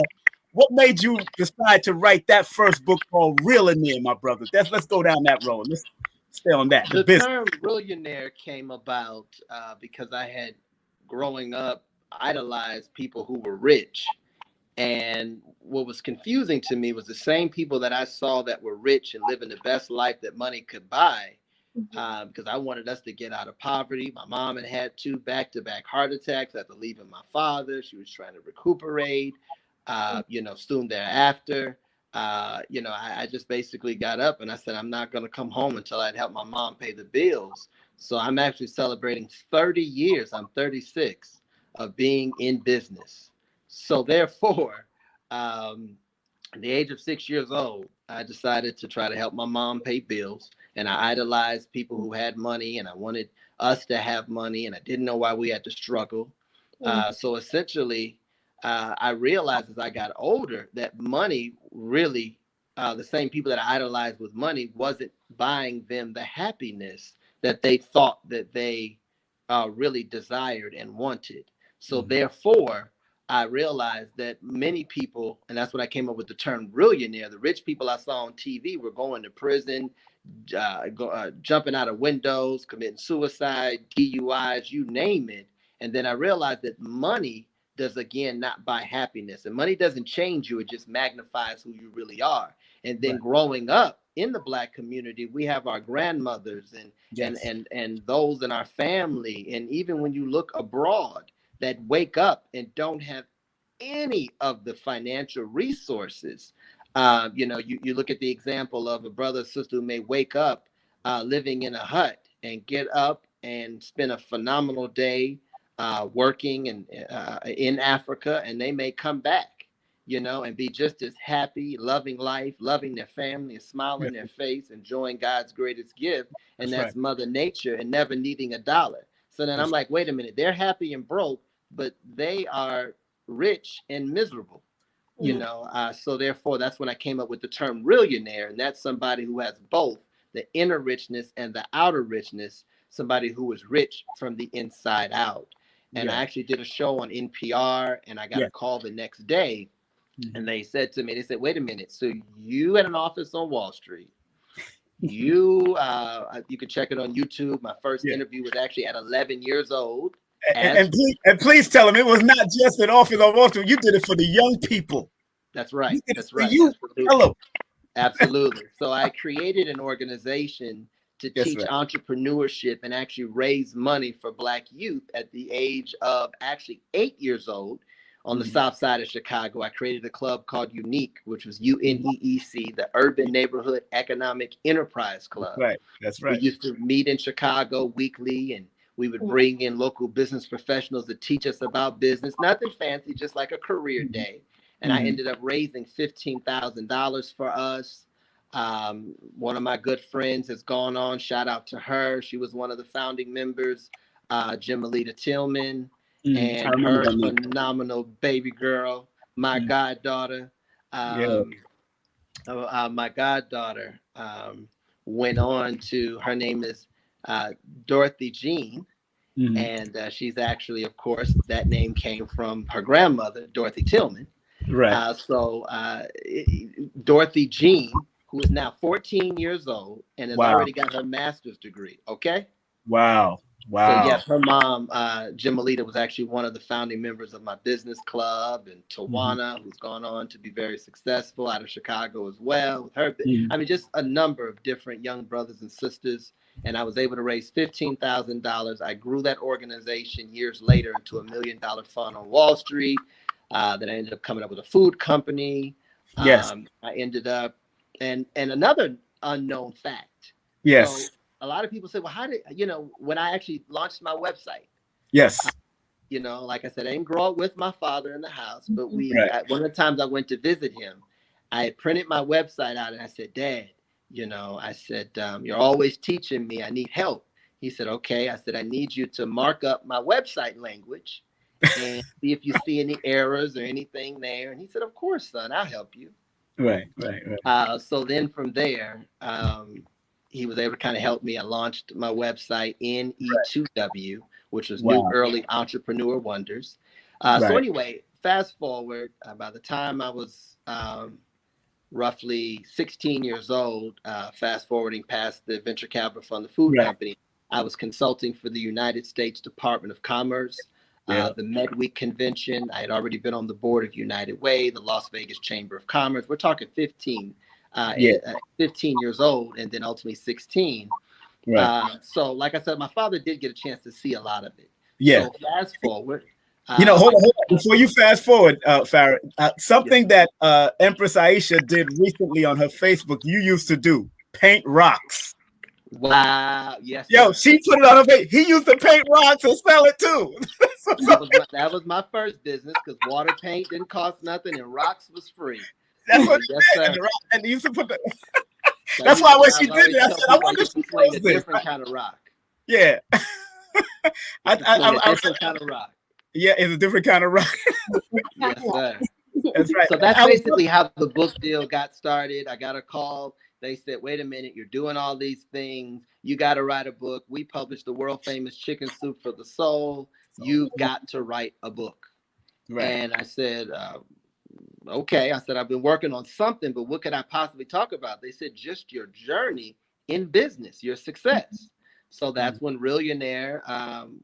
What made you decide to write that first book called LIONAIRE, my brother? Let's go down that road. Let's stay on that. The term LIONAIRE came about because I had, growing up, idolized people who were rich. And what was confusing to me was the same people that I saw that were rich and living the best life that money could buy, because I wanted us to get out of poverty. My mom had 2 back-to-back heart attacks after leaving my father. She was trying to recuperate, soon thereafter. I just basically got up and I said, I'm not going to come home until I'd help my mom pay the bills. So I'm actually celebrating 30 years. I'm 36 of being in business. So therefore, at the age of 6 years old, I decided to try to help my mom pay bills. And I idolized people who had money, and I wanted us to have money, and I didn't know why we had to struggle. So essentially, I realized as I got older that money really, the same people that I idolized with money wasn't buying them the happiness that they thought that they really desired and wanted. So therefore, I realized that many people, and that's when I came up with the term LIONAIRE, the rich people I saw on TV were going to prison, jumping out of windows, committing suicide, DUIs, you name it. And then I realized that money does, again, not buy happiness. And money doesn't change you. It just magnifies who you really are. And then growing up in the Black community, we have our grandmothers and those in our family. And even when you look abroad, that wake up and don't have any of the financial resources. You look at the example of a brother or sister who may wake up living in a hut and get up and spend a phenomenal day working in Africa, and they may come back, and be just as happy, loving life, loving their family, and smiling their face, enjoying God's greatest gift, and that's Mother Nature, and never needing a dollar. So then I'm like, wait a minute, they're happy and broke, but they are rich and miserable, so therefore that's when I came up with the term LIONAIRE, and that's somebody who has both the inner richness and the outer richness, somebody who is rich from the inside out. And I actually did a show on NPR, and I got a call the next day, and they said to me, wait a minute, so you had an office on Wall Street, you can check it on YouTube. My first interview was actually at 11 years old. And please tell them it was not just an office on Wall Street. You did it for the young people. That's right. That's right. You tell them. Absolutely. So I created an organization to Yes, teach entrepreneurship and actually raise money for Black youth at the age of actually 8 years old on the south side of Chicago. I created a club called Unique, which was UNEEC, the Urban Neighborhood Economic Enterprise Club. Right. That's We right. used to meet in Chicago weekly, and we would bring in local business professionals to teach us about business. Nothing fancy, just like a career day. And I ended up raising $15,000 for us. One of my good friends has gone on. Shout out to her. She was one of the founding members, Jimalita Tillman, and her phenomenal baby girl, my goddaughter. My goddaughter went on to, her name is Dorothy Jean. And she's actually, of course, that name came from her grandmother, Dorothy Tillman. Right. Dorothy Jean, who is now 14 years old and has already got her master's degree. Okay. Wow. So yes, her mom, Jimalita, was actually one of the founding members of my business club, and Tawana, who's gone on to be very successful out of Chicago as well. With her, I mean, just a number of different young brothers and sisters. And I was able to raise $15,000. I grew that organization years later into $1 million fund on Wall Street. Then I ended up coming up with a food company. Yes. I ended up, and another unknown fact. Yes. So, a lot of people say, well, how did, when I actually launched my website? Yes. Like I said, I didn't grow up with my father in the house, but one of the times I went to visit him, I had printed my website out and I said, Dad, I said, you're always teaching me. I need help. He said, okay. I said, I need you to mark up my website language and see if you see any errors or anything there. And he said, of course, son, I'll help you. Right. So then from there, he was able to kind of help me. I launched my website, NE2W, which was New Early Entrepreneur Wonders. So anyway, fast forward, by the time I was roughly 16 years old, fast forwarding past the venture capital fund, the food company, I was consulting for the United States Department of Commerce, the MedWeek convention. I had already been on the board of United Way, the Las Vegas Chamber of Commerce. We're talking 15 years old, and then ultimately 16. So like I said, my father did get a chance to see a lot of it. So fast forward. Hold on. Before you fast forward, Farrah, something that Empress Aisha did recently on her Facebook, you used to do, paint rocks. Wow. Yes. Yo, she put it on her face. He used to paint rocks and sell it too. That was my first business, because water paint didn't cost nothing and rocks was free. That's what and he used to put the that's why when she did it, I said, I wonder if she knows a different kind of rock. Yeah. A different kind of rock. Yeah, it's a different kind of rock. Yes, sir. That's right. So that's basically how the book deal got started. I got a call. They said, wait a minute, you're doing all these things. You got to write a book. We published the world famous Chicken Soup for the Soul. You've got to write a book. Right. And I said, okay. I said, I've been working on something, but what could I possibly talk about? They said, just your journey in business, your success. So that's when Millionaire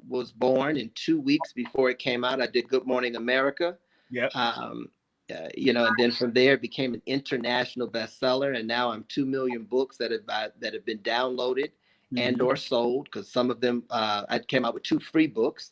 was born. In 2 weeks before it came out, I did Good Morning America. Yep. And then from there it became an international bestseller, and now I'm 2 million books that have been downloaded and or sold, because some of them I came out with 2 free books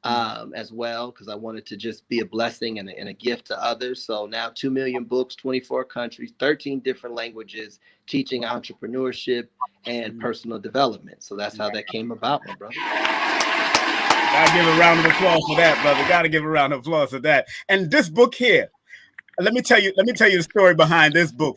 as well, because I wanted to just be a blessing and a gift to others. So now 2 million books, 24 countries, 13 different languages, teaching entrepreneurship and personal development. So that's how that came about, my brother. Gotta give a round of applause for that, brother. Gotta give a round of applause for that. And this book here, let me tell you the story behind this book.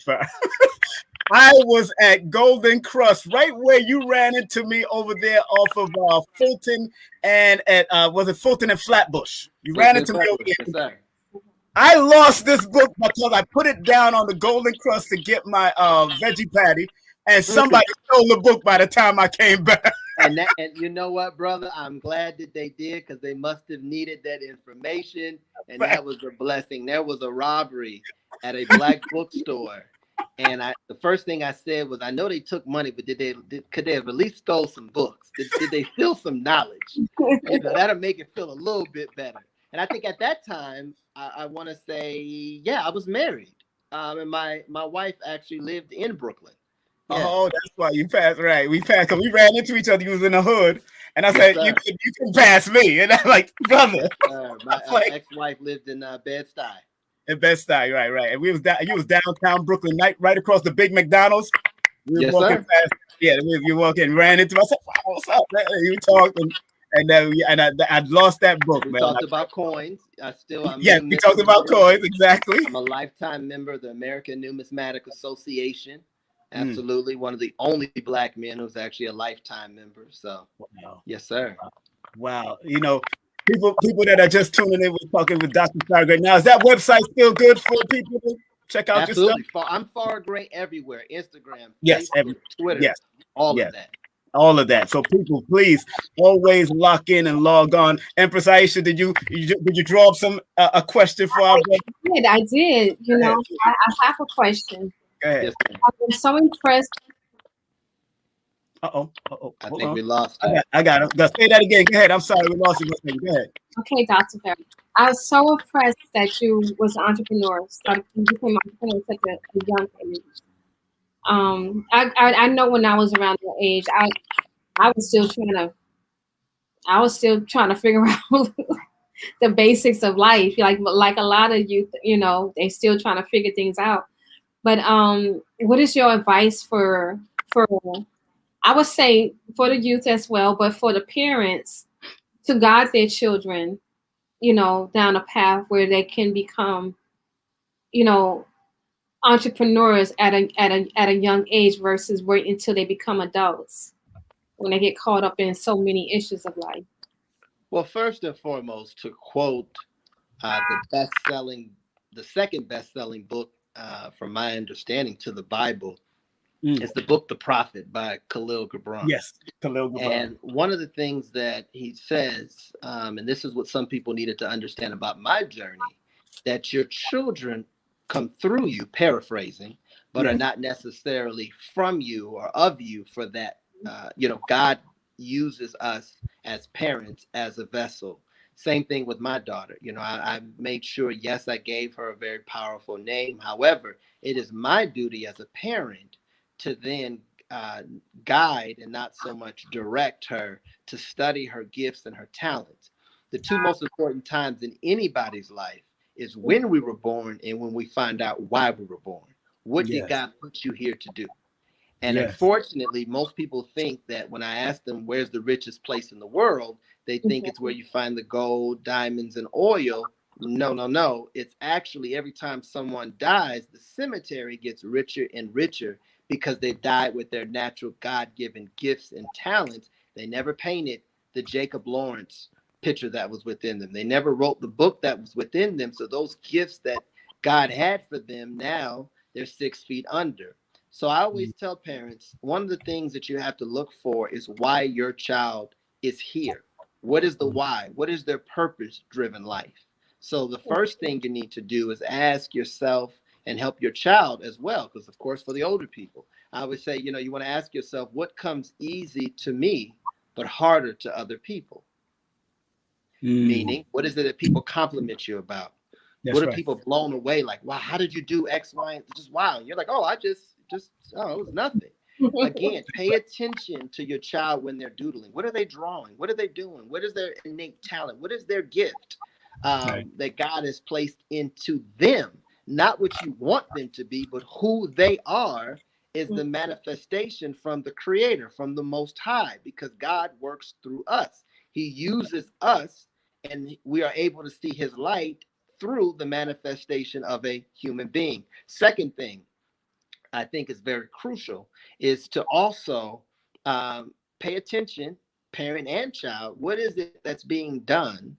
I was at Golden Crust, right where you ran into me over there off of Fulton and at was it Fulton and Flatbush? You ran into me over there. Yes, I lost this book because I put it down on the Golden Crust to get my veggie patty, and somebody stole the book by the time I came back. And you know what, brother? I'm glad that they did, because they must have needed that information, and that was a blessing. There was a robbery at a black bookstore, and the first thing I said was, I know they took money, but could they have at least stole some books? Did they steal some knowledge? That'll make it feel a little bit better. And I think at that time, I want to say, I was married, and my wife actually lived in Brooklyn. Yeah. Oh, that's why you passed. Right, we passed because we ran into each other. You was in the hood, and I Yes, said, sir. you can pass me," and I'm like, "Brother." Yes, sir. My Like, ex-wife lived in Bed-Stuy. at Best Side, right. And we was down. You was downtown Brooklyn, right across the big McDonald's. We was Yes, walking sir. past. Yeah, you walking, ran into. I said, "Wow, what's up?" Man? You talking, and I lost that book, We man. talked about coins. I'm Yes, a we talked about member. coins, exactly. I'm a lifetime member of the American Numismatic Association. Mm. Absolutely, one of the only black men who's actually a lifetime member. So, Wow. yes, sir. Wow. People that are just tuning in, we're talking with Dr. FARRAH GRAY. Now, is that website still good for people to check out your stuff? Absolutely. I'm FARRAH GRAY everywhere: Instagram, Yes, Facebook, Twitter, yes, all yes. of that. All of that. So people, please always lock in and log on. Empress Aisha, did you draw up some a question for our brother? I did. You Go ahead. know, I have a question. Go ahead. Yes, ma'am. I've been so impressed. Uh-oh. I Hold think on. we lost her. I got it. Say that again. Go ahead. I'm sorry. We lost you. Go ahead. Okay, Dr. Ferry. I was so impressed that you was an entrepreneur. You became an entrepreneur at such a young age. I know when I was around your age, I was still trying to figure out the basics of life. Like a lot of youth, they still trying to figure things out. But what is your advice for I would say for the youth as well, but for the parents to guide their children, down a path where they can become, you know, entrepreneurs at a young age versus wait until they become adults when they get caught up in so many issues of life. Well, first and foremost, to quote the second best-selling book, from my understanding, to the Bible, is the book The Prophet by Khalil Gibran. Yes, Khalil Gibran. And one of the things that he says, and this is what some people needed to understand about my journey, that your children come through you, paraphrasing, but are not necessarily from you or of you for that. God uses us as parents as a vessel. Same thing with my daughter. I made sure, yes, I gave her a very powerful name. However, it is my duty as a parent to then guide and not so much direct her to study her gifts and her talents. The two most important times in anybody's life is when we were born and when we find out why we were born. What did God put you here to do? And unfortunately, most people think that when I ask them where's the richest place in the world, they think it's where you find the gold, diamonds, and oil. No. It's actually every time someone dies, the cemetery gets richer and richer because they died with their natural God-given gifts and talents. They never painted the Jacob Lawrence picture that was within them. They never wrote the book that was within them. So those gifts that God had for them, now they're 6 feet under. So I always tell parents, one of the things that you have to look for is why your child is here. What is the why? What is their purpose-driven life? So the first thing you need to do is ask yourself and help your child as well. Because, of course, for the older people, I would say, you want to ask yourself, what comes easy to me, but harder to other people? Meaning, what is it that people compliment you about? What are people blown away? Like, wow, how did you do X, Y, and just wow. And you're like, oh, it was nothing. Again, pay attention to your child when they're doodling. What are they drawing? What are they doing? What is their innate talent? What is their gift that God has placed into them? Not what you want them to be, but who they are is the manifestation from the Creator, from the Most High, because God works through us. He uses us, and we are able to see His light through the manifestation of a human being. Second thing I think is very crucial is to also pay attention, parent and child. What is it that's being done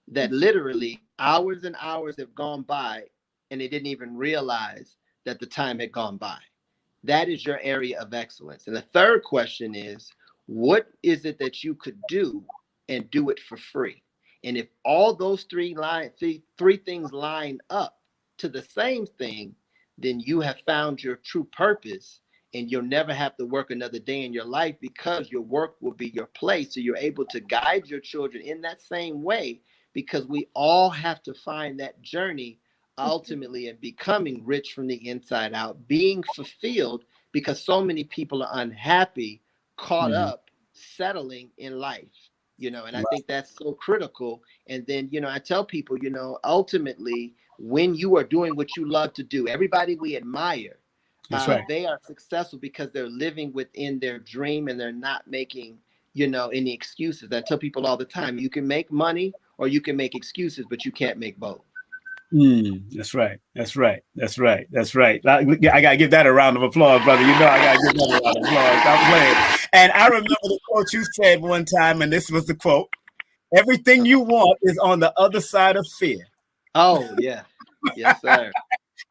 that literally hours and hours have gone by and they didn't even realize that the time had gone by? That is your area of excellence. And the third question is, what is it that you could do and do it for free? And if all those three things line up to the same thing, then you have found your true purpose, and you'll never have to work another day in your life because your work will be your play. So you're able to guide your children in that same way, because we all have to find that journey ultimately in becoming rich from the inside out, being fulfilled, because so many people are unhappy, caught up, settling in life, and I think that's so critical. And then, I tell people, ultimately, when you are doing what you love to do, everybody we admire, That's right. they are successful because they're living within their dream and they're not making, any excuses. I tell people all the time, you can make money or you can make excuses, but you can't make both. That's right. That's right. That's right. That's right. I gotta give that a round of applause, brother. I gotta give that a round of applause. I'm playing. And I remember the quote you said one time, and this was the quote: "Everything you want is on the other side of fear." Oh yeah, yes sir.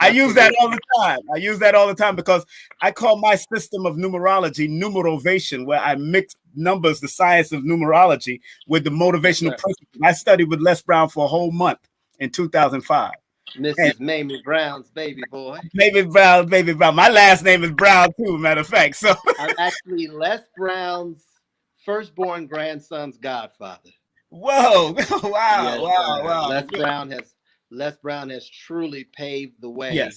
I use that all the time. I use that all the time because I call my system of numerology numerovation, where I mix numbers, the science of numerology, with the motivational principles. I studied with Les Brown for a whole month in 2005. Mrs. Mamie Brown's baby boy. Baby Brown, baby Brown. My last name is Brown too, matter of fact. So I'm actually Les Brown's firstborn grandson's godfather. Whoa! Wow! Yes, Wow! Les Brown has truly paved the way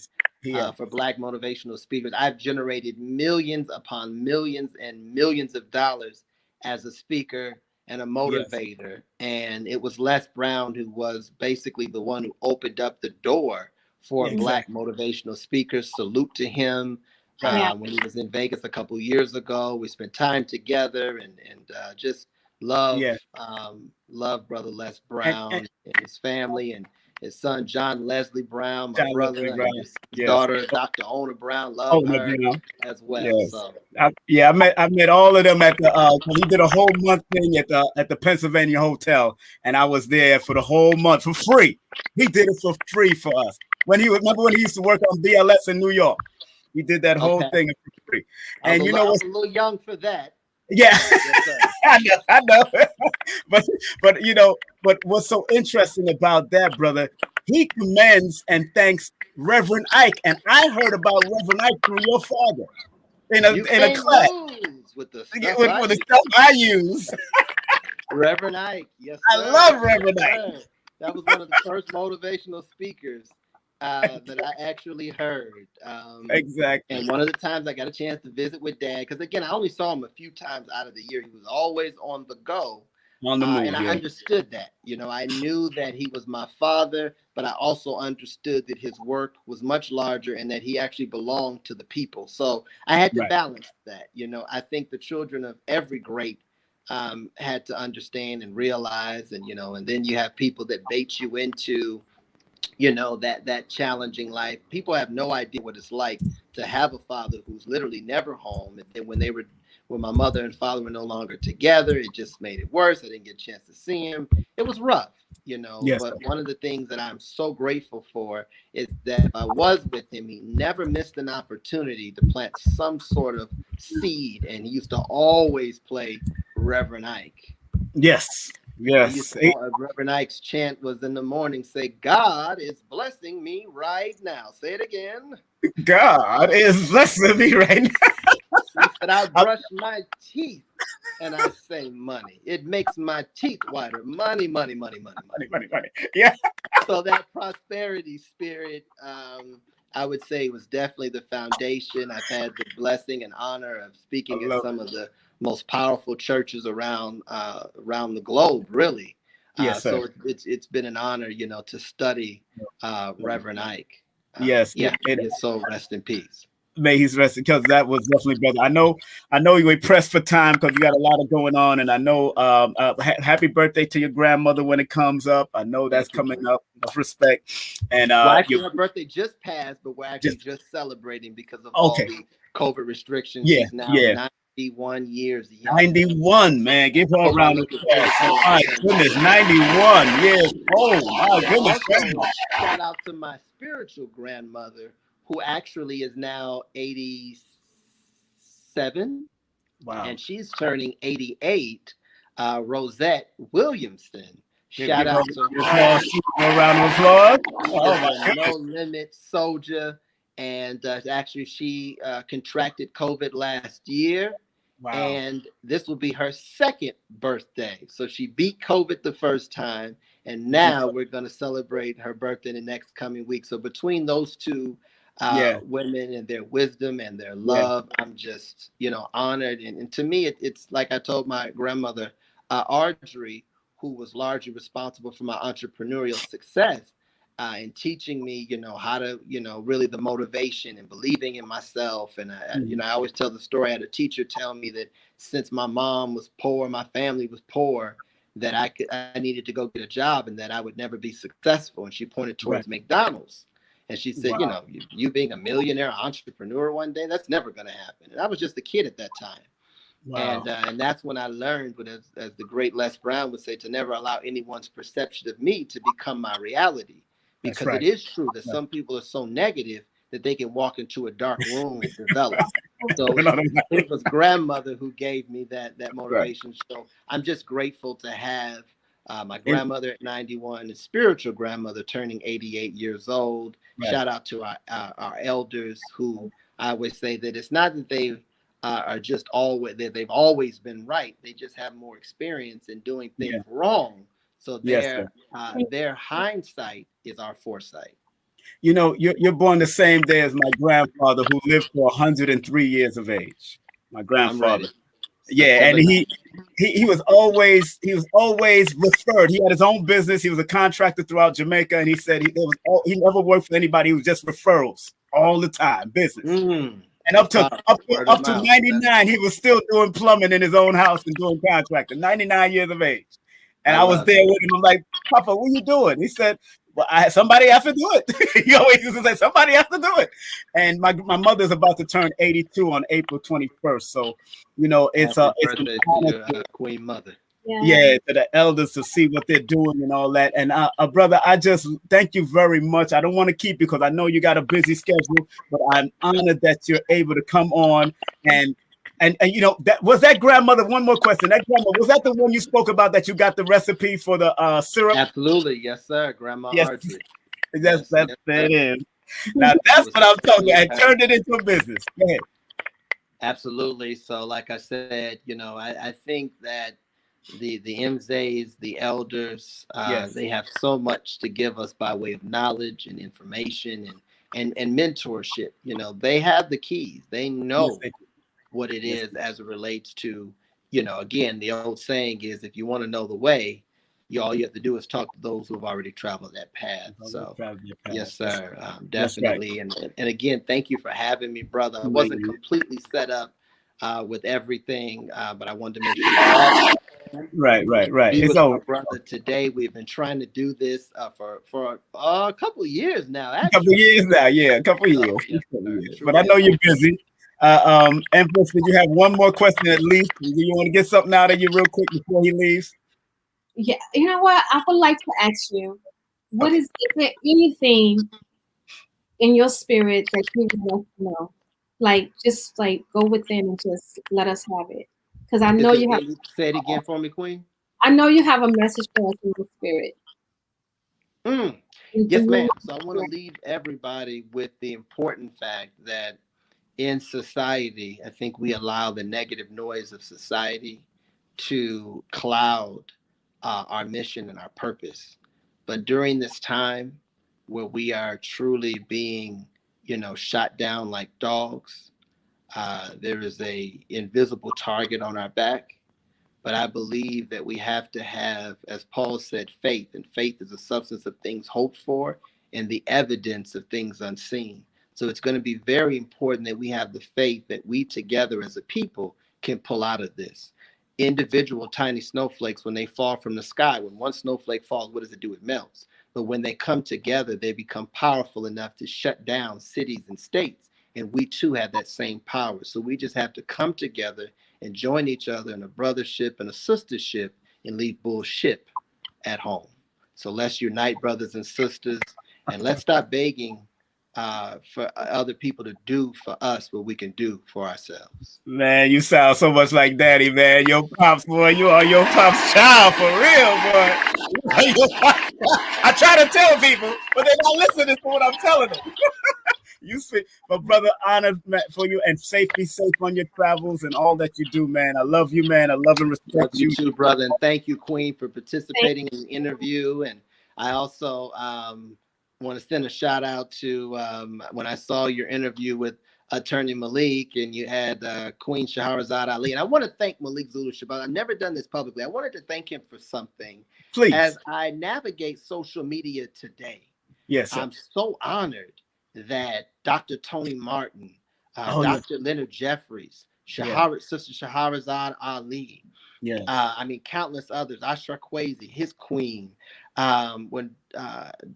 for Black motivational speakers. I've generated millions upon millions and millions of dollars as a speaker and a motivator. And it was Les Brown who was basically the one who opened up the door for Black motivational speakers. Salute to him. When he was in Vegas a couple years ago, we spent time together and just love brother Les Brown and his family and his son John Leslie Brown, my brother, and his daughter Dr. Ona Brown. Love her as well. So I met all of them at the he did a whole month thing at the Pennsylvania Hotel, and I was there for the whole month for free. He did it for free for us. Remember when he used to work on BLS in New York? He did that whole thing for free. And I was a little young for that. Yeah, I know. but what's so interesting about that, brother? He commends and thanks Reverend Ike, and I heard about Reverend Ike through your father in a class with the stuff I use. Reverend Ike, yes, sir. I love Reverend Ike. That was one of the first motivational speakers that I actually heard. Exactly. And one of the times I got a chance to visit with Dad, because again, I only saw him a few times out of the year. He was always on the go. On the move, and I understood that. I knew that he was my father, but I also understood that his work was much larger and that he actually belonged to the people. So I had to balance that. I think the children of every great had to understand and realize, and then you have people that bait you into that challenging life. People have no idea what it's like to have a father who's literally never home. And then when my mother and father were no longer together, it just made it worse. I didn't get a chance to see him. It was rough, but one of the things that I'm so grateful for is that if I was with him, he never missed an opportunity to plant some sort of seed. And he used to always play Reverend Ike. Yes. Reverend Ike's chant was in the morning, say, "God is blessing me right now." Say it again. God is blessing me right now. And I brush my teeth and I say money. It makes my teeth whiter. Money, money, money, money, money, money, money. Yeah. So that prosperity spirit, I would say, was definitely the foundation. I've had the blessing and honor of speaking at some of the most powerful churches around the globe, really. Yes, sir. So it's been an honor, to study Reverend Ike. His soul rest in peace. May he's resting, because that was definitely, brother. I know you were pressed for time because you got a lot of going on, and I know happy birthday to your grandmother when it comes up. I know that's coming up. Enough respect. And actually, her birthday just passed, but we're actually just celebrating because of all the COVID restrictions. She's now 91 years young. 91, man. Give her a round of applause. Oh my goodness, 91 years old. My goodness. Shout out to my spiritual grandmother, who actually is now 87. Wow. And she's turning 88. Rosette Williamson. Shout out to her. A round of applause. No Limit Soldier. And actually, she contracted COVID last year. Wow. And this will be her second birthday. So she beat COVID the first time. And now we're going to celebrate her birthday in the next coming week. So between those two Yeah. women and their wisdom and their Yeah. love. I'm just, honored. And to me, it's like I told my grandmother, Audrey, who was largely responsible for my entrepreneurial success. And teaching me, how to, really the motivation and believing in myself. And I always tell the story. I had a teacher tell me that since my mom was poor, my family was poor, that I needed to go get a job and that I would never be successful. And she pointed Right. towards McDonald's. And she said, Wow. you being a millionaire entrepreneur one day, that's never going to happen. And I was just a kid at that time. Wow. And that's when I learned, but as the great Les Brown would say, to never allow anyone's perception of me to become my reality. That's Because right. it is true that Right. some people are so negative that they can walk into a dark room and develop. So it was grandmother who gave me that motivation. Right. So I'm just grateful to have my grandmother at 91, a spiritual grandmother turning 88 years old. Right. Shout out to our elders, who I always say that it's not that they are just always that they've always been right. They just have more experience in doing things wrong. So their hindsight is our foresight. You're born the same day as my grandfather, who lived for 103 years of age. My grandfather. Yeah, and he was always referred. He had his own business. He was a contractor throughout Jamaica, and he said he never worked for anybody. He was just referrals all the time, business. And up to 99, he was still doing plumbing in his own house and doing contracting. 99 years of age. And I was there with him. I'm like, Papa, what are you doing? He said, well, somebody has to do it. He always used to say, somebody has to do it. And my mother's about to turn 82 on April 21st. So, it's an honor to Queen Mother. Yeah, to the elders, to see what they're doing and all that. And brother, I just thank you very much. I don't want to keep you because I know you got a busy schedule, but I'm honored that you're able to come on and that was that grandmother. One more question. That grandmother, was that the one you spoke about that you got the recipe for the syrup? Absolutely, yes, sir. Grandma Audrey. That is. Now that's what I'm talking about. I turned it into a business. Go ahead. Absolutely. So, like I said, I think that the MZs, the elders, they have so much to give us by way of knowledge and information and mentorship. They have the keys. They know what it is as it relates to, again, the old saying is, if you want to know the way, all you have to do is talk to those who have already traveled that path. So, yes, sir, definitely. Right. And again, thank you for having me, brother. I wasn't completely set up with everything, but I wanted to make sure. Right. It's my brother today. We've been trying to do this for a couple of years now. Actually. A couple of years now, a couple of years. Yes, but I know you're busy. Empress, did you have one more question at least? Do you want to get something out of you real quick before he leaves? Yeah, you know what? I would like to ask you, is there anything in your spirit that you want to know? Just go within and just let us have it. Because I know you have. Say it again for me, Queen. I know you have a message for us in your spirit. Yes, ma'am. So I want to leave everybody with the important fact that in society, I think we allow the negative noise of society to cloud our mission and our purpose. But during this time where we are truly being, shot down like dogs, there is a invisible target on our back. But I believe that we have to have, as Paul said, faith. And faith is a substance of things hoped for and the evidence of things unseen. So it's going to be very important that we have the faith that we together as a people can pull out of this. Individual tiny snowflakes, when they fall from the sky, when one snowflake falls, what does it do? It melts. But when they come together, they become powerful enough to shut down cities and states. And we too have that same power. So we just have to come together and join each other in a brothership and a sistership and leave bullshit at home. So let's unite, brothers and sisters, and let's stop begging for other people to do for us what we can do for ourselves. Man, you sound so much like Daddy, man. Your pops, boy, you are your pops' child for real, boy. I try to tell people, but they're not listening to what I'm telling them. You speak, but brother, honor for you and be safe on your travels and all that you do, man. I love you, man. I love and respect you too, brother. And thank you, Queen, for participating in the interview. And I also want to send a shout out to when I saw your interview with Attorney Malik, and you had Queen Shahrazad Ali. And I want to thank Malik Zulu Shabbat. I've never done this publicly. I wanted to thank him for something. Please. As I navigate social media today, yes, sir. I'm so honored that Dr. Tony Martin, Dr. Leonard Jeffries, Sister Shahrazad Ali, I mean, countless others, Ashra Kwesi, his queen, when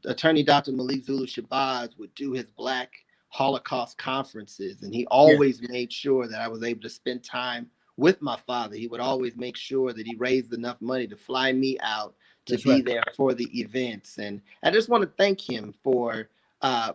Attorney Dr. Malik Zulu Shabazz would do his Black Holocaust conferences, and he always made sure that I was able to spend time with my father. He would always make sure that he raised enough money to fly me out to be there for the events. And I just want to thank him for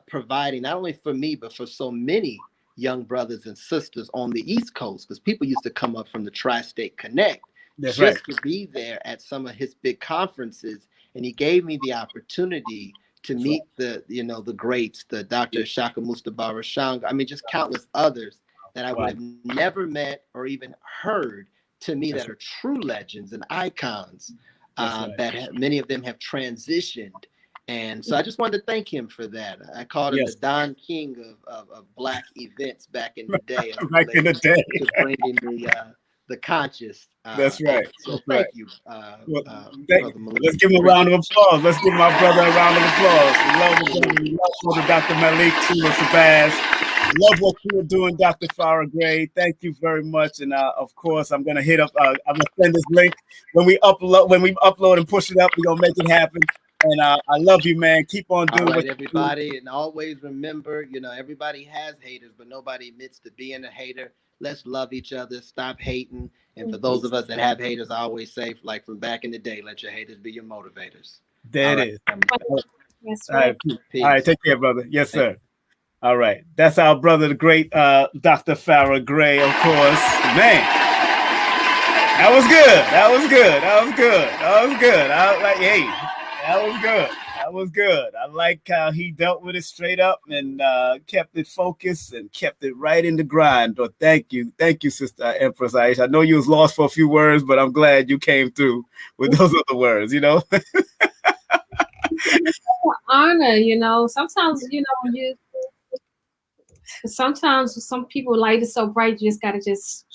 providing not only for me, but for so many young brothers and sisters on the East Coast, because people used to come up from the Tri-State Connect to be there at some of his big conferences. And he gave me the opportunity to meet the greats, the Dr. Shaka Mustafa Rashanga, I mean, just countless others that I would have never met or even heard, to me, that are true legends and icons, that many of them have transitioned. And so I just wanted to thank him for that. I called him the Don King of Black events back in the day. Back in the day. To bringing the conscious. That's right. So thank you. Let's give him a round of applause. Let's give my brother a round of applause. Love Dr. Malik Shabazz. Love what you were doing, Dr. Farrah Gray. Thank you very much. And of course, I'm gonna hit up. I'm gonna send this link when we upload and push it up. We're gonna make it happen. And I love you, man. Keep on doing what everybody. You do. And always remember, everybody has haters, but nobody admits to being a hater. Let's love each other. Stop hating. And for those of us that have haters, I always say, like from back in the day, let your haters be your motivators. There it is. Yes, all right. Take care, brother. Yes, sir. All right. That's our brother, the great Dr. Farrah Gray, of course. Man, that was good. That was good. That was good. That was good. I was like, hey, that was good. That was good. I like how he dealt with it straight up and kept it focused and kept it right in the grind. But thank you, Sister Empress Aisha. I know you was lost for a few words, but I'm glad you came through with those other words. It's an honor. Sometimes sometimes some people light is so bright, you just gotta just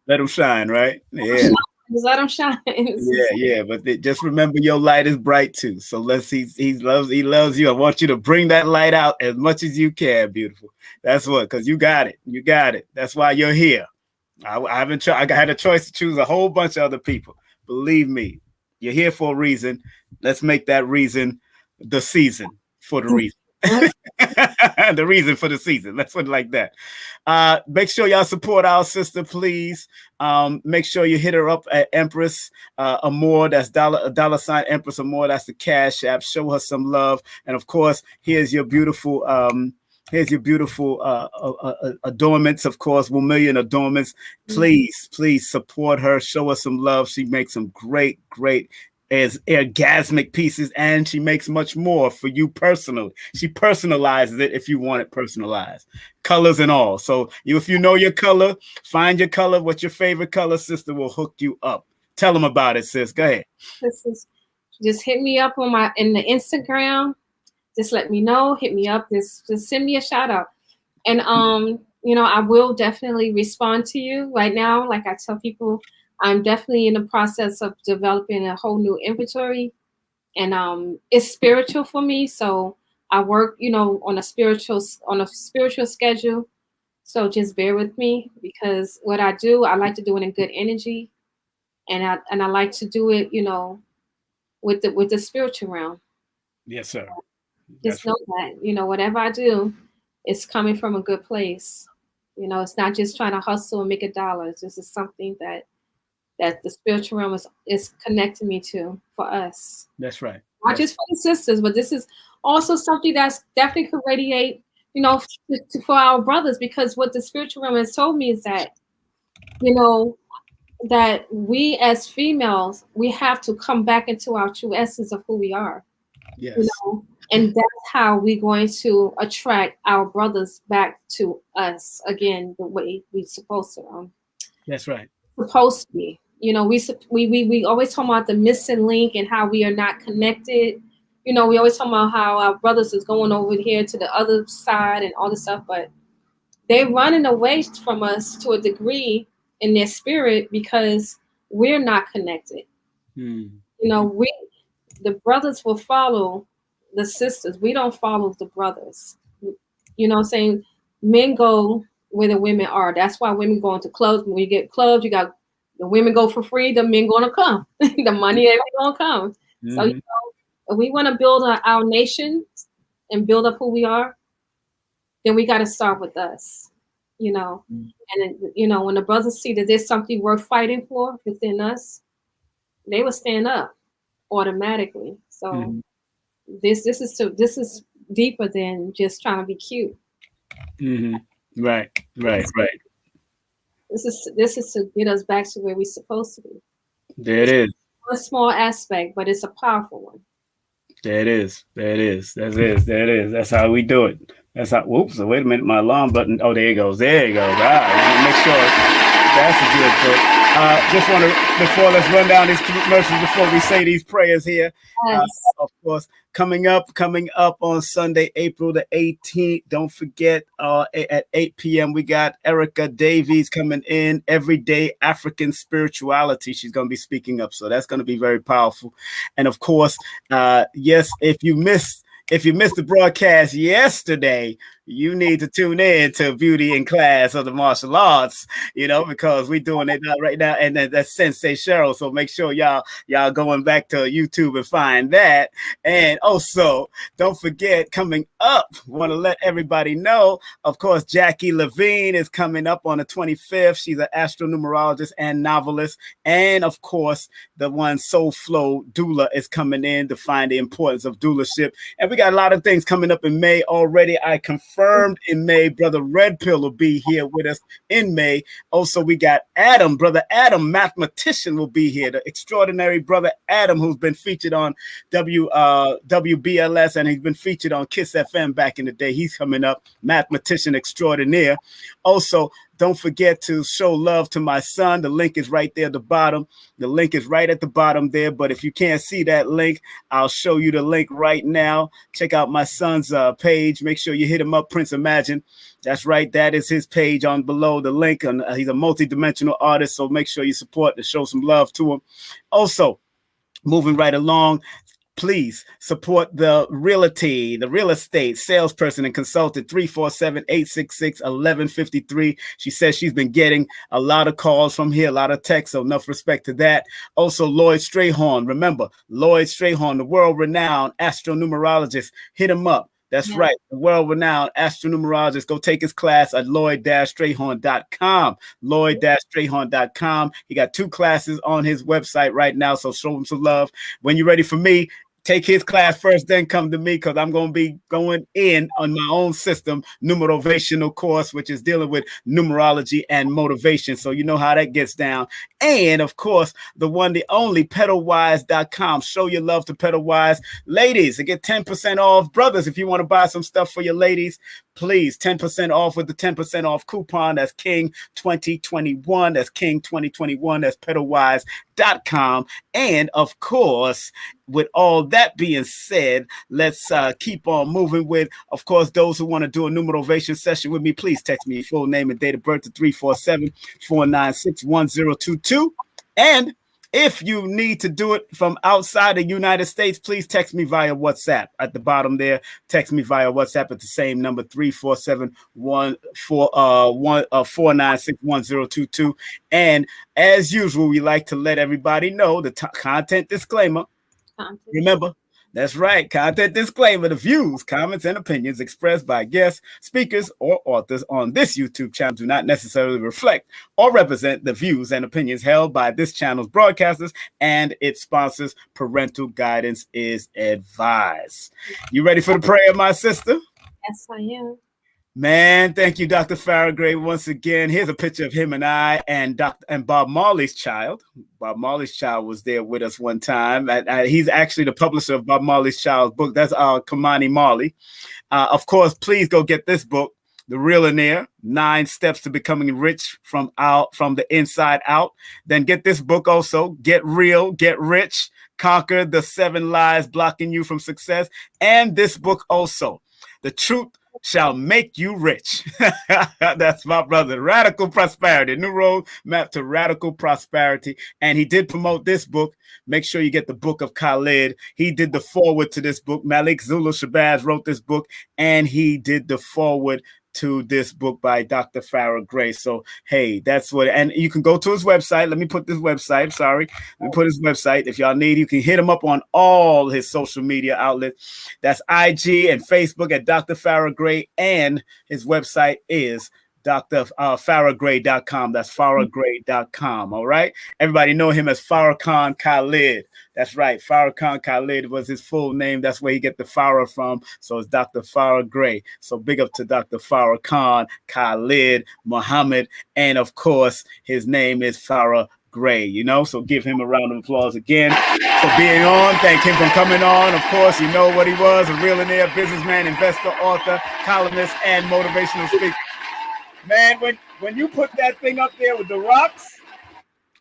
let them shine, right? Yeah. Just let them shine. Yeah. But just remember, your light is bright too. So he loves you. I want you to bring that light out as much as you can, beautiful. That's what, because you got it. You got it. That's why you're here. I had a choice to choose a whole bunch of other people. Believe me, you're here for a reason. Let's make that reason the season for the reason. The reason for the season. Let's put it like that. Make sure y'all support our sister, please. Make sure you hit her up at Empress Amore. That's $ Empress Amore. That's the Cash App. Show her some love. And of course, here's your beautiful adornments, of course, 1 million adornments. Please support her. Show her some love. She makes some great as orgasmic pieces, and she makes much more for you personally. She personalizes it if you want it personalized, colors and all. So if you know your color, find your color. What's your favorite color? Sister will hook you up. Tell them about it, sis. Go ahead. Just hit me up in the Instagram. Just let me know. Hit me up. Just send me a shout out, and I will definitely respond to you right now. Like I tell people, I'm definitely in the process of developing a whole new inventory, and it's spiritual for me. So I work, on a spiritual schedule. So just bear with me, because what I do, I like to do it in good energy, and I like to do it, with the spiritual realm. Yes, sir. Just know that, whatever I do, it's coming from a good place. It's not just trying to hustle and make $1. This is something that the spiritual realm is connecting me to for us. That's right. Not just for the sisters, but this is also something that's definitely could radiate, for our brothers, because what the spiritual realm has told me is that, that we as females, we have to come back into our true essence of who we are. Yes. And that's how we're going to attract our brothers back to us again, the way we're supposed to. That's right. Supposed to be. We always talk about the missing link and how we are not connected. you know, we always talk about how our brothers is going over here to the other side and all this stuff, but they're running away from us to a degree in their spirit because we're not connected. You know, the brothers will follow the sisters. We don't follow the brothers. You know what I'm saying? Men go where the women are. That's why women go into clubs. When you get clubs, you got the women go for free, the men gonna come. The money ain't gonna come. So you know, if we want to build our nation and build up who we are, then we got to start with us, you know. And then, you know, when the brothers see that there's something worth fighting for within us, they will stand up automatically. So this is deeper than just trying to be cute. Right. This is to get us back to where we're supposed to be. There it is. A small aspect, but it's a powerful one. There it is. That's how we do it. That's how. Whoops! So wait a minute, my alarm button. Oh, there it goes. Make sure that's a good thing. Just want to, let's run down these commercials before we say these prayers here. Yes. Of course, coming up on Sunday, April the 18th. Don't forget, at 8 p.m. we got Erica Davies coming in. Everyday African Spirituality. She's going to be speaking up, so that's going to be very powerful. And of course, yes, if you missed the broadcast yesterday, you need to tune in to Beauty in Class of the Martial Arts, you know, because we're doing it right now, and that's Sensei Cheryl. So make sure y'all going back to YouTube and find that. And also, don't forget, coming up, want to let everybody know, of course, Jackie Levine is coming up on the 25th. She's an astronumerologist and novelist. And of course, the one Soul Flow doula is coming in to find the importance of doularship. And we got a lot of things coming up in May already. I confirmed in May, Brother Red Pill will be here with us in May. Also, we got Brother Adam, mathematician, will be here. The extraordinary Brother Adam, who's been featured on WBLS, and he's been featured on Kiss FM back in the day. He's coming up, mathematician extraordinaire. Also, don't forget to show love to my son. The link is right there at the bottom. The link is right at the bottom there. But if you can't see that link, I'll show you the link right now. Check out my son's page. Make sure you hit him up, Prince Imagine. That's right. That is his page on below the link. And he's a multi-dimensional artist. So make sure you support and show some love to him. Also, moving right along, please support the real estate salesperson and consultant, 347-866-1153. She says she's been getting a lot of calls from here, a lot of texts, so enough respect to that. Also, Lloyd Strayhorn. Remember, Lloyd Strayhorn, the world-renowned astronumerologist. Hit him up. That's right. The world-renowned astronumerologist. Go take his class at lloyd-strayhorn.com. Lloyd-strayhorn.com. He got 2 classes on his website right now, so show him some love. When you're ready for me, take his class first, then come to me, because I'm going to be going in on my own system, numerovational course, which is dealing with numerology and motivation. So you know how that gets down. And of course, the one, the only, pedalwise.com. Show your love to Pedalwise. Ladies, to get 10% off. Brothers, if you want to buy some stuff for your ladies, please, 10% off with the 10% off coupon. That's King 2021. That's King 2021. That's pedalwise.com. And of course, with all that being said, let's keep on moving with, of course, those who want to do a numerovation session with me, please text me your full name and date of birth to 347-496-1022. And if you need to do it from outside the United States, please text me via WhatsApp at the bottom there. Text me via WhatsApp at the same number, 347-496-1022. And as usual, we like to let everybody know the content disclaimer. Remember, that's right. Content disclaimer. The views, comments, and opinions expressed by guests, speakers, or authors on this YouTube channel do not necessarily reflect or represent the views and opinions held by this channel's broadcasters and its sponsors. Parental guidance is advised. You ready for the prayer, my sister? Yes, I am. Man, thank you, Dr. FARRAH GRAY, once again. Here's a picture of him and I and Bob Marley's child. Bob Marley's child was there with us one time. He's actually the publisher of Bob Marley's child's book. That's Kamani Marley. Of course, please go get this book, The Realionaire, 9 Steps to Becoming Rich from the Inside Out. Then get this book also, Get Real, Get Rich, Conquer the 7 Lies Blocking You from Success. And this book also, The Truth Shall Make You Rich. That's my brother. Radical Prosperity, New Road Map to Radical Prosperity. And he did promote this book. Make sure you get the book of Khalid. He did the forward to this book. Malik Zulu Shabazz wrote this book, and he did the forward to this book by Dr. FARRAH Gray. So, hey, that's what, and you can go to his website. Let me put this website. Sorry. Let me put his website. If y'all need, you can hit him up on all his social media outlets. That's IG and Facebook at Dr. FARRAH Gray. And his website is FarrahGray.com. That's FarrahGray.com. All right. Everybody know him as Farrakhan Khalid. That's right. Farrakhan Khalid was his full name. That's where he get the Farrah from. So it's Dr. FARRAH Gray. So big up to Dr. Farrakhan Khalid Muhammad. And of course, his name is FARRAH Gray, you know, so give him a round of applause again for being on. Thank him for coming on. Of course, you know what he was, a millionaire, businessman, investor, author, columnist, and motivational speaker. Man, when you put that thing up there with the rocks,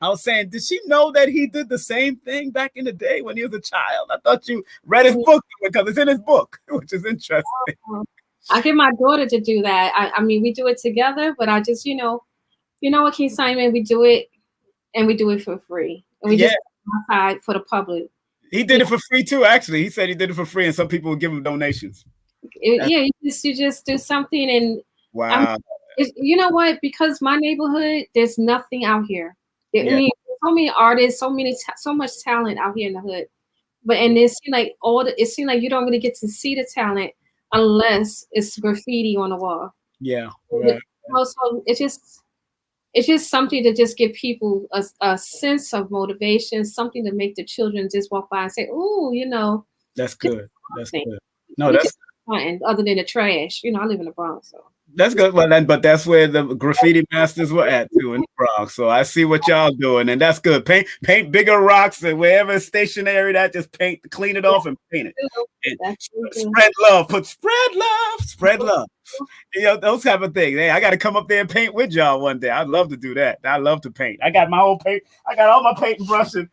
I was saying, did she know that he did the same thing back in the day when he was a child? I thought you read his book because it's in his book, which is interesting. I get my daughter to do that. I mean, we do it together, but I just, you know what, King Simon, we do it, and we do it for free. And we just outside for the public. He did it for free too, actually. He said he did it for free, and some people would give him donations. You just do something, and wow. You know what? Because my neighborhood, there's nothing out here. I mean, so many artists, so much talent out here in the hood. But it seems like you don't really get to see the talent unless it's graffiti on the wall. Yeah. Right. So it's just something to just give people a sense of motivation, something to make the children just walk by and say, "Oh, you know." That's good. That's good. No, that's fun. Other than the trash, I live in the Bronx, so. That's good. Well, but that's where the graffiti masters were at too in the Bronx. So I see what y'all doing, and that's good. Paint bigger rocks, and wherever it's stationary, that just clean it off and paint it. And spread love. Spread love. Those type of things. Hey, I got to come up there and paint with y'all one day. I'd love to do that. I love to paint. I got my own paint. I got all my paint and brushing.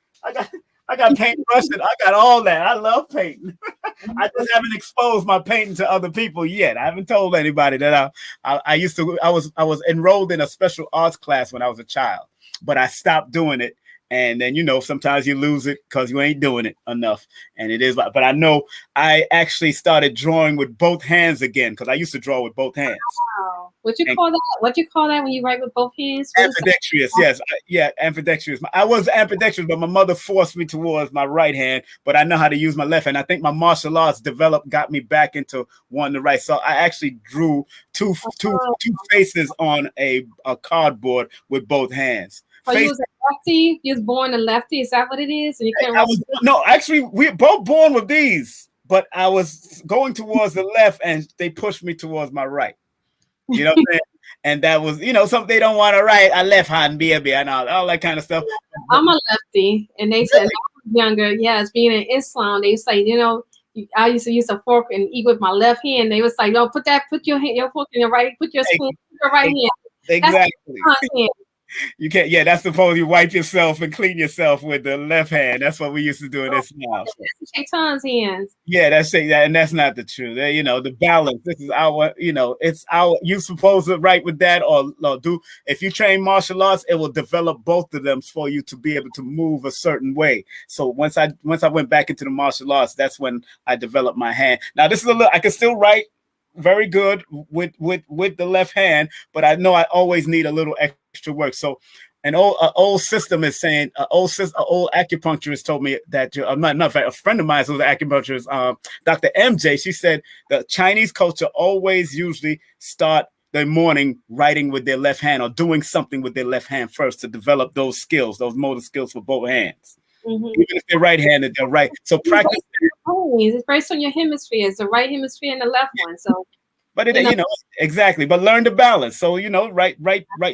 I got paint brushing. I got all that. I love painting. I just haven't exposed my painting to other people yet. I haven't told anybody that I was enrolled in a special arts class when I was a child, but I stopped doing it. And then, sometimes you lose it because you ain't doing it enough. And it is, but I know I actually started drawing with both hands again because I used to draw with both hands. Wow. What you call that? What you call that when you write with both hands? Ambidextrous, yes. Ambidextrous. I was ambidextrous, but my mother forced me towards my right hand, but I know how to use my left hand. I think my martial arts got me back into wanting to write. So I actually drew two faces on a cardboard with both hands. So you was a lefty? You was born a lefty? Is that what it is? And you can't actually, we're both born with these, but I was going towards the left, and they pushed me towards my right. You know what I'm saying? And that was, something they don't want to write. I left hand, baby, and all that kind of stuff. I'm a lefty, and they said when I was younger, yes, being in Islam, they say, I used to use a fork and eat with my left hand. They was like, no, put your fork in your right, put your spoon in your right hand. Exactly. You can't. Yeah, that's supposed you wipe yourself and clean yourself with the left hand. That's what we used to do in this house. That's Shaitan's hands. Yeah, and that's not the truth. The balance. This is our. It's our. You supposed to write with that or do. If you train martial arts, it will develop both of them for you to be able to move a certain way. So once I went back into the martial arts, that's when I developed my hand. Now this is I can still write very good with the left hand, but I know I always need a little extra work. So an old system is saying, an old acupuncturist told me that, a friend of mine who's an acupuncturist, Dr. MJ, she said the Chinese culture always usually start their morning writing with their left hand or doing something with their left hand first to develop those skills, those motor skills for both hands. Mm-hmm. Even if they're right-handed, they're right. So practice. It's based on your hemispheres, the right hemisphere and the left one. So, but exactly. But learn to balance. So right.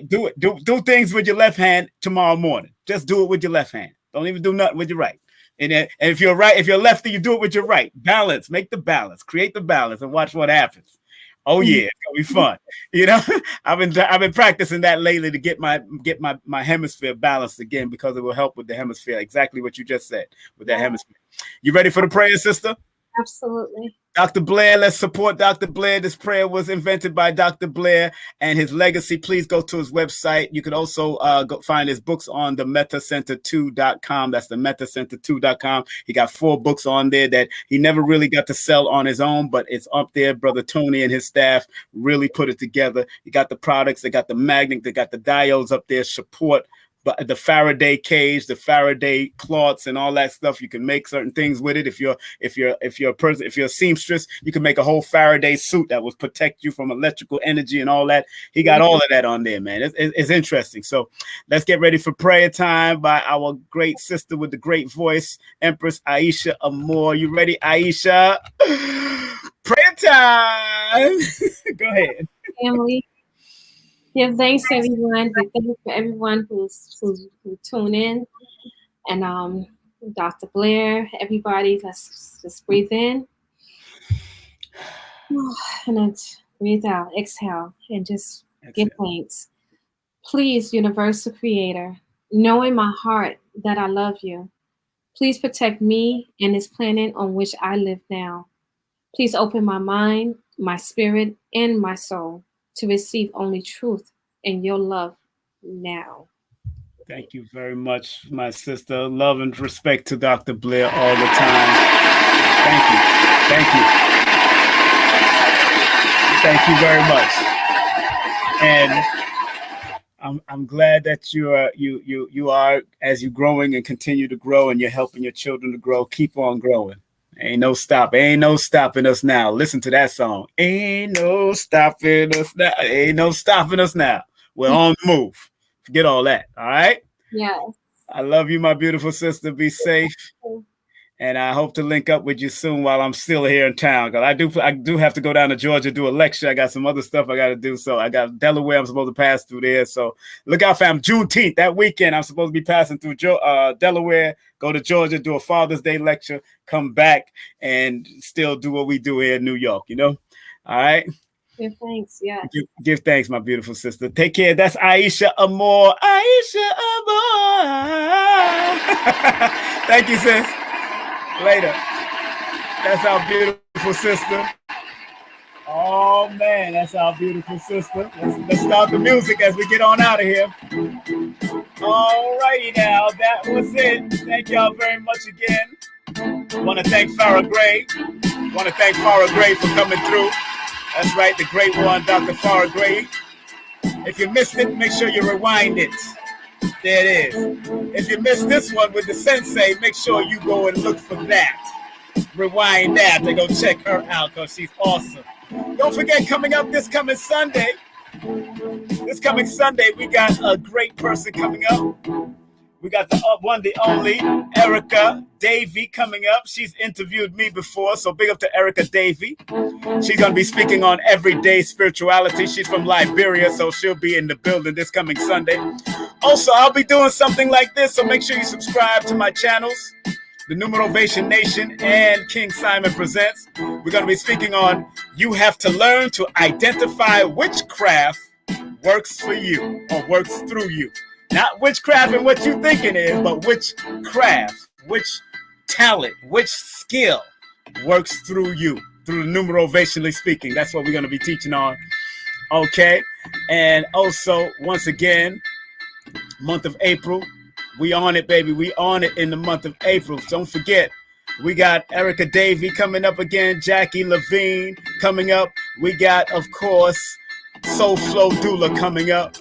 Do it. Do things with your left hand tomorrow morning. Just do it with your left hand. Don't even do nothing with your right. And if you're lefty, you do it with your right. Balance. Make the balance. Create the balance, and watch what happens. Oh yeah, it's gonna be fun. You know, I've been practicing that lately to get my hemisphere balanced again, because it will help with the hemisphere. Exactly what you just said with that hemisphere. You ready for the prayer, sister? Absolutely. Dr. Blair, let's support Dr. Blair. This prayer was invented by Dr. Blair and his legacy. Please go to his website. You can also go find his books on the metacenter2.com. That's the metacenter2.com. He got 4 books on there that he never really got to sell on his own, but it's up there. Brother Tony and his staff really put it together. He got the products. They got the magnet. They got the diodes up there. Support. But the Faraday cage, the Faraday cloths, and all that stuff, you can make certain things with it. If you're a seamstress, you can make a whole Faraday suit that will protect you from electrical energy and all that. He got all of that on there, man. It's interesting. So let's get ready for prayer time by our great sister with the great voice, Empress Aisha Amor. You ready, Aisha? Prayer time. Go ahead. Family. Give thanks to everyone. Give thanks for everyone who tuned in. And Dr. Blair, everybody, let's just breathe in. And then breathe out, exhale, and just give thanks. Please, Universal Creator, know in my heart that I love you. Please protect me and this planet on which I live now. Please open my mind, my spirit, and my soul to receive only truth and your love now. Thank you very much, my sister. Love and respect to Dr. Blair all the time. Thank you. Thank you. Thank you very much. And I'm glad that you are, as you're growing and continue to grow, and you're helping your children to grow. Keep on growing. Ain't no stopping us now. Listen to that song. Ain't no stopping us now. Ain't no stopping us now. We're on the move. Forget all that. All right? Yes. I love you, my beautiful sister. Be safe. And I hope to link up with you soon while I'm still here in town. Because I do have to go down to Georgia, do a lecture. I got some other stuff I got to do. So I got Delaware I'm supposed to pass through there. So look out, fam. Juneteenth, that weekend, I'm supposed to be passing through Delaware, go to Georgia, do a Father's Day lecture, come back, and still do what we do here in New York, you know? All right? Give thanks, yeah. Give thanks, my beautiful sister. Take care. That's Aisha Amor. Aisha Amor. Thank you, sis. Later. That's our beautiful sister. Oh man, that's our beautiful sister. Let's start the music as we get on out of here. All righty now, that was it. Thank y'all very much again. Want to thank FARRAH GRAY. Want to thank FARRAH GRAY for coming through. That's right, the great one, Dr. FARRAH GRAY. If you missed it, make sure you rewind it. There it is. If you missed this one with the sensei, make sure you go and look for that. Rewind that to go check her out because she's awesome. Don't forget, coming up this coming Sunday, we got a great person coming up. We got the one, the only, Erica Davey coming up. She's interviewed me before, so big up to Erica Davey. She's going to be speaking on everyday spirituality. She's from Liberia, so she'll be in the building this coming Sunday. Also, I'll be doing something like this, so make sure you subscribe to my channels, The Numerovation Nation and King Simon Presents. We're going to be speaking on you have to learn to identify which craft works for you or works through you. Not witchcraft and what you think it is, but which craft, which talent, which skill works through you, through the numerovationally speaking. That's what we're going to be teaching on. Okay. And also, once again, month of April, we on it, baby. We on it in the month of April. Don't forget, we got Erica Davey coming up again, Jackie Levine coming up. We got, of course, Soul Flow Doula coming up.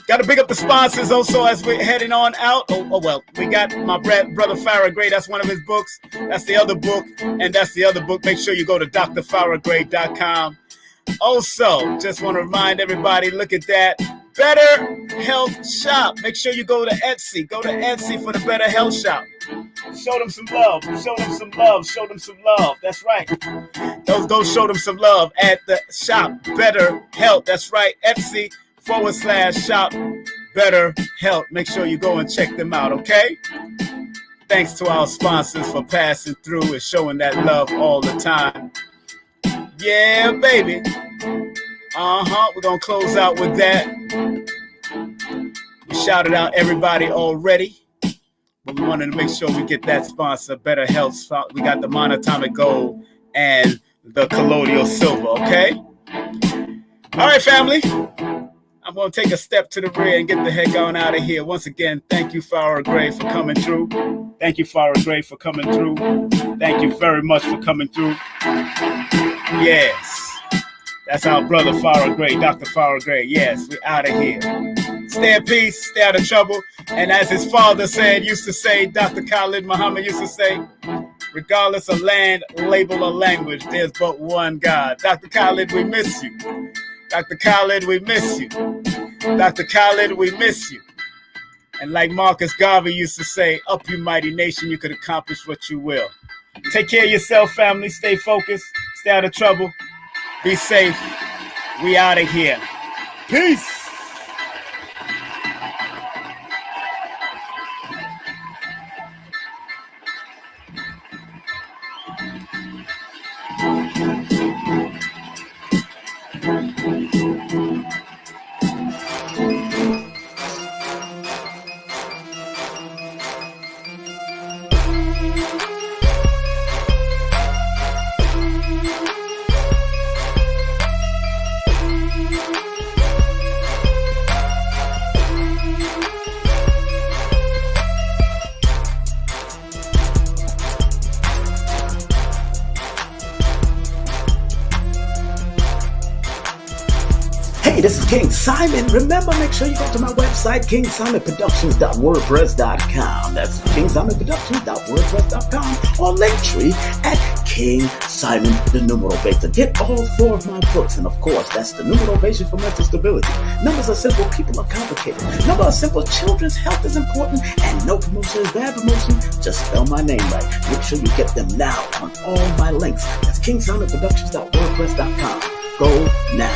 Got to pick up the sponsors also as we're heading on out. Well, we got my brother FARRAH GRAY. That's one of his books. That's the other book. And that's the other book. Make sure you go to drfarrahgray.com. Also, just want to remind everybody, look at that. Better Health Shop. Make sure you go to Etsy. Go to Etsy for the Better Health Shop. Show them some love. Show them some love. Show them some love. That's right. Go show them some love at the shop. Better Health. That's right. Etsy.com/shop Better Health. Make sure you go and check them out, okay? Thanks to our sponsors for passing through and showing that love all the time. Yeah, baby. We're going to close out with that. We shouted out everybody already, but we wanted to make sure we get that sponsor, Better Health. We got the monatomic gold and the colloidal silver, okay? All right, family. I'm going to take a step to the rear and get the heck on out of here. Once again, thank you, FARRAH GRAY, for coming through. Thank you, FARRAH GRAY, for coming through. Thank you very much for coming through. Yes. That's our brother, FARRAH GRAY, Dr. FARRAH GRAY. Yes, we're out of here. Stay at peace, stay out of trouble. And as his father used to say, Dr. Khalid Muhammad used to say, regardless of land, label, or language, there's but one God. Dr. Khalid, we miss you. Dr. Khalid, we miss you. Dr. Khalid, we miss you. And like Marcus Garvey used to say, up you mighty nation, you could accomplish what you will. Take care of yourself, family. Stay focused. Stay out of trouble. Be safe. We out of here. Peace. Hey, this is King Simon. Remember, make sure you go to my website, kingsimonproductions.wordpress.com. That's kingsimonproductions.wordpress.com, or Linktree at King Simon the Numeral Beta. Get all 4 of my books, and of course, that's the Numerovation for Mental Stability. Numbers are simple, people are complicated. Number are simple, children's health is important, and no promotion is bad promotion. Just spell my name right. Make sure you get them now on all my links. That's kingsimonproductions.wordpress.com. Go now.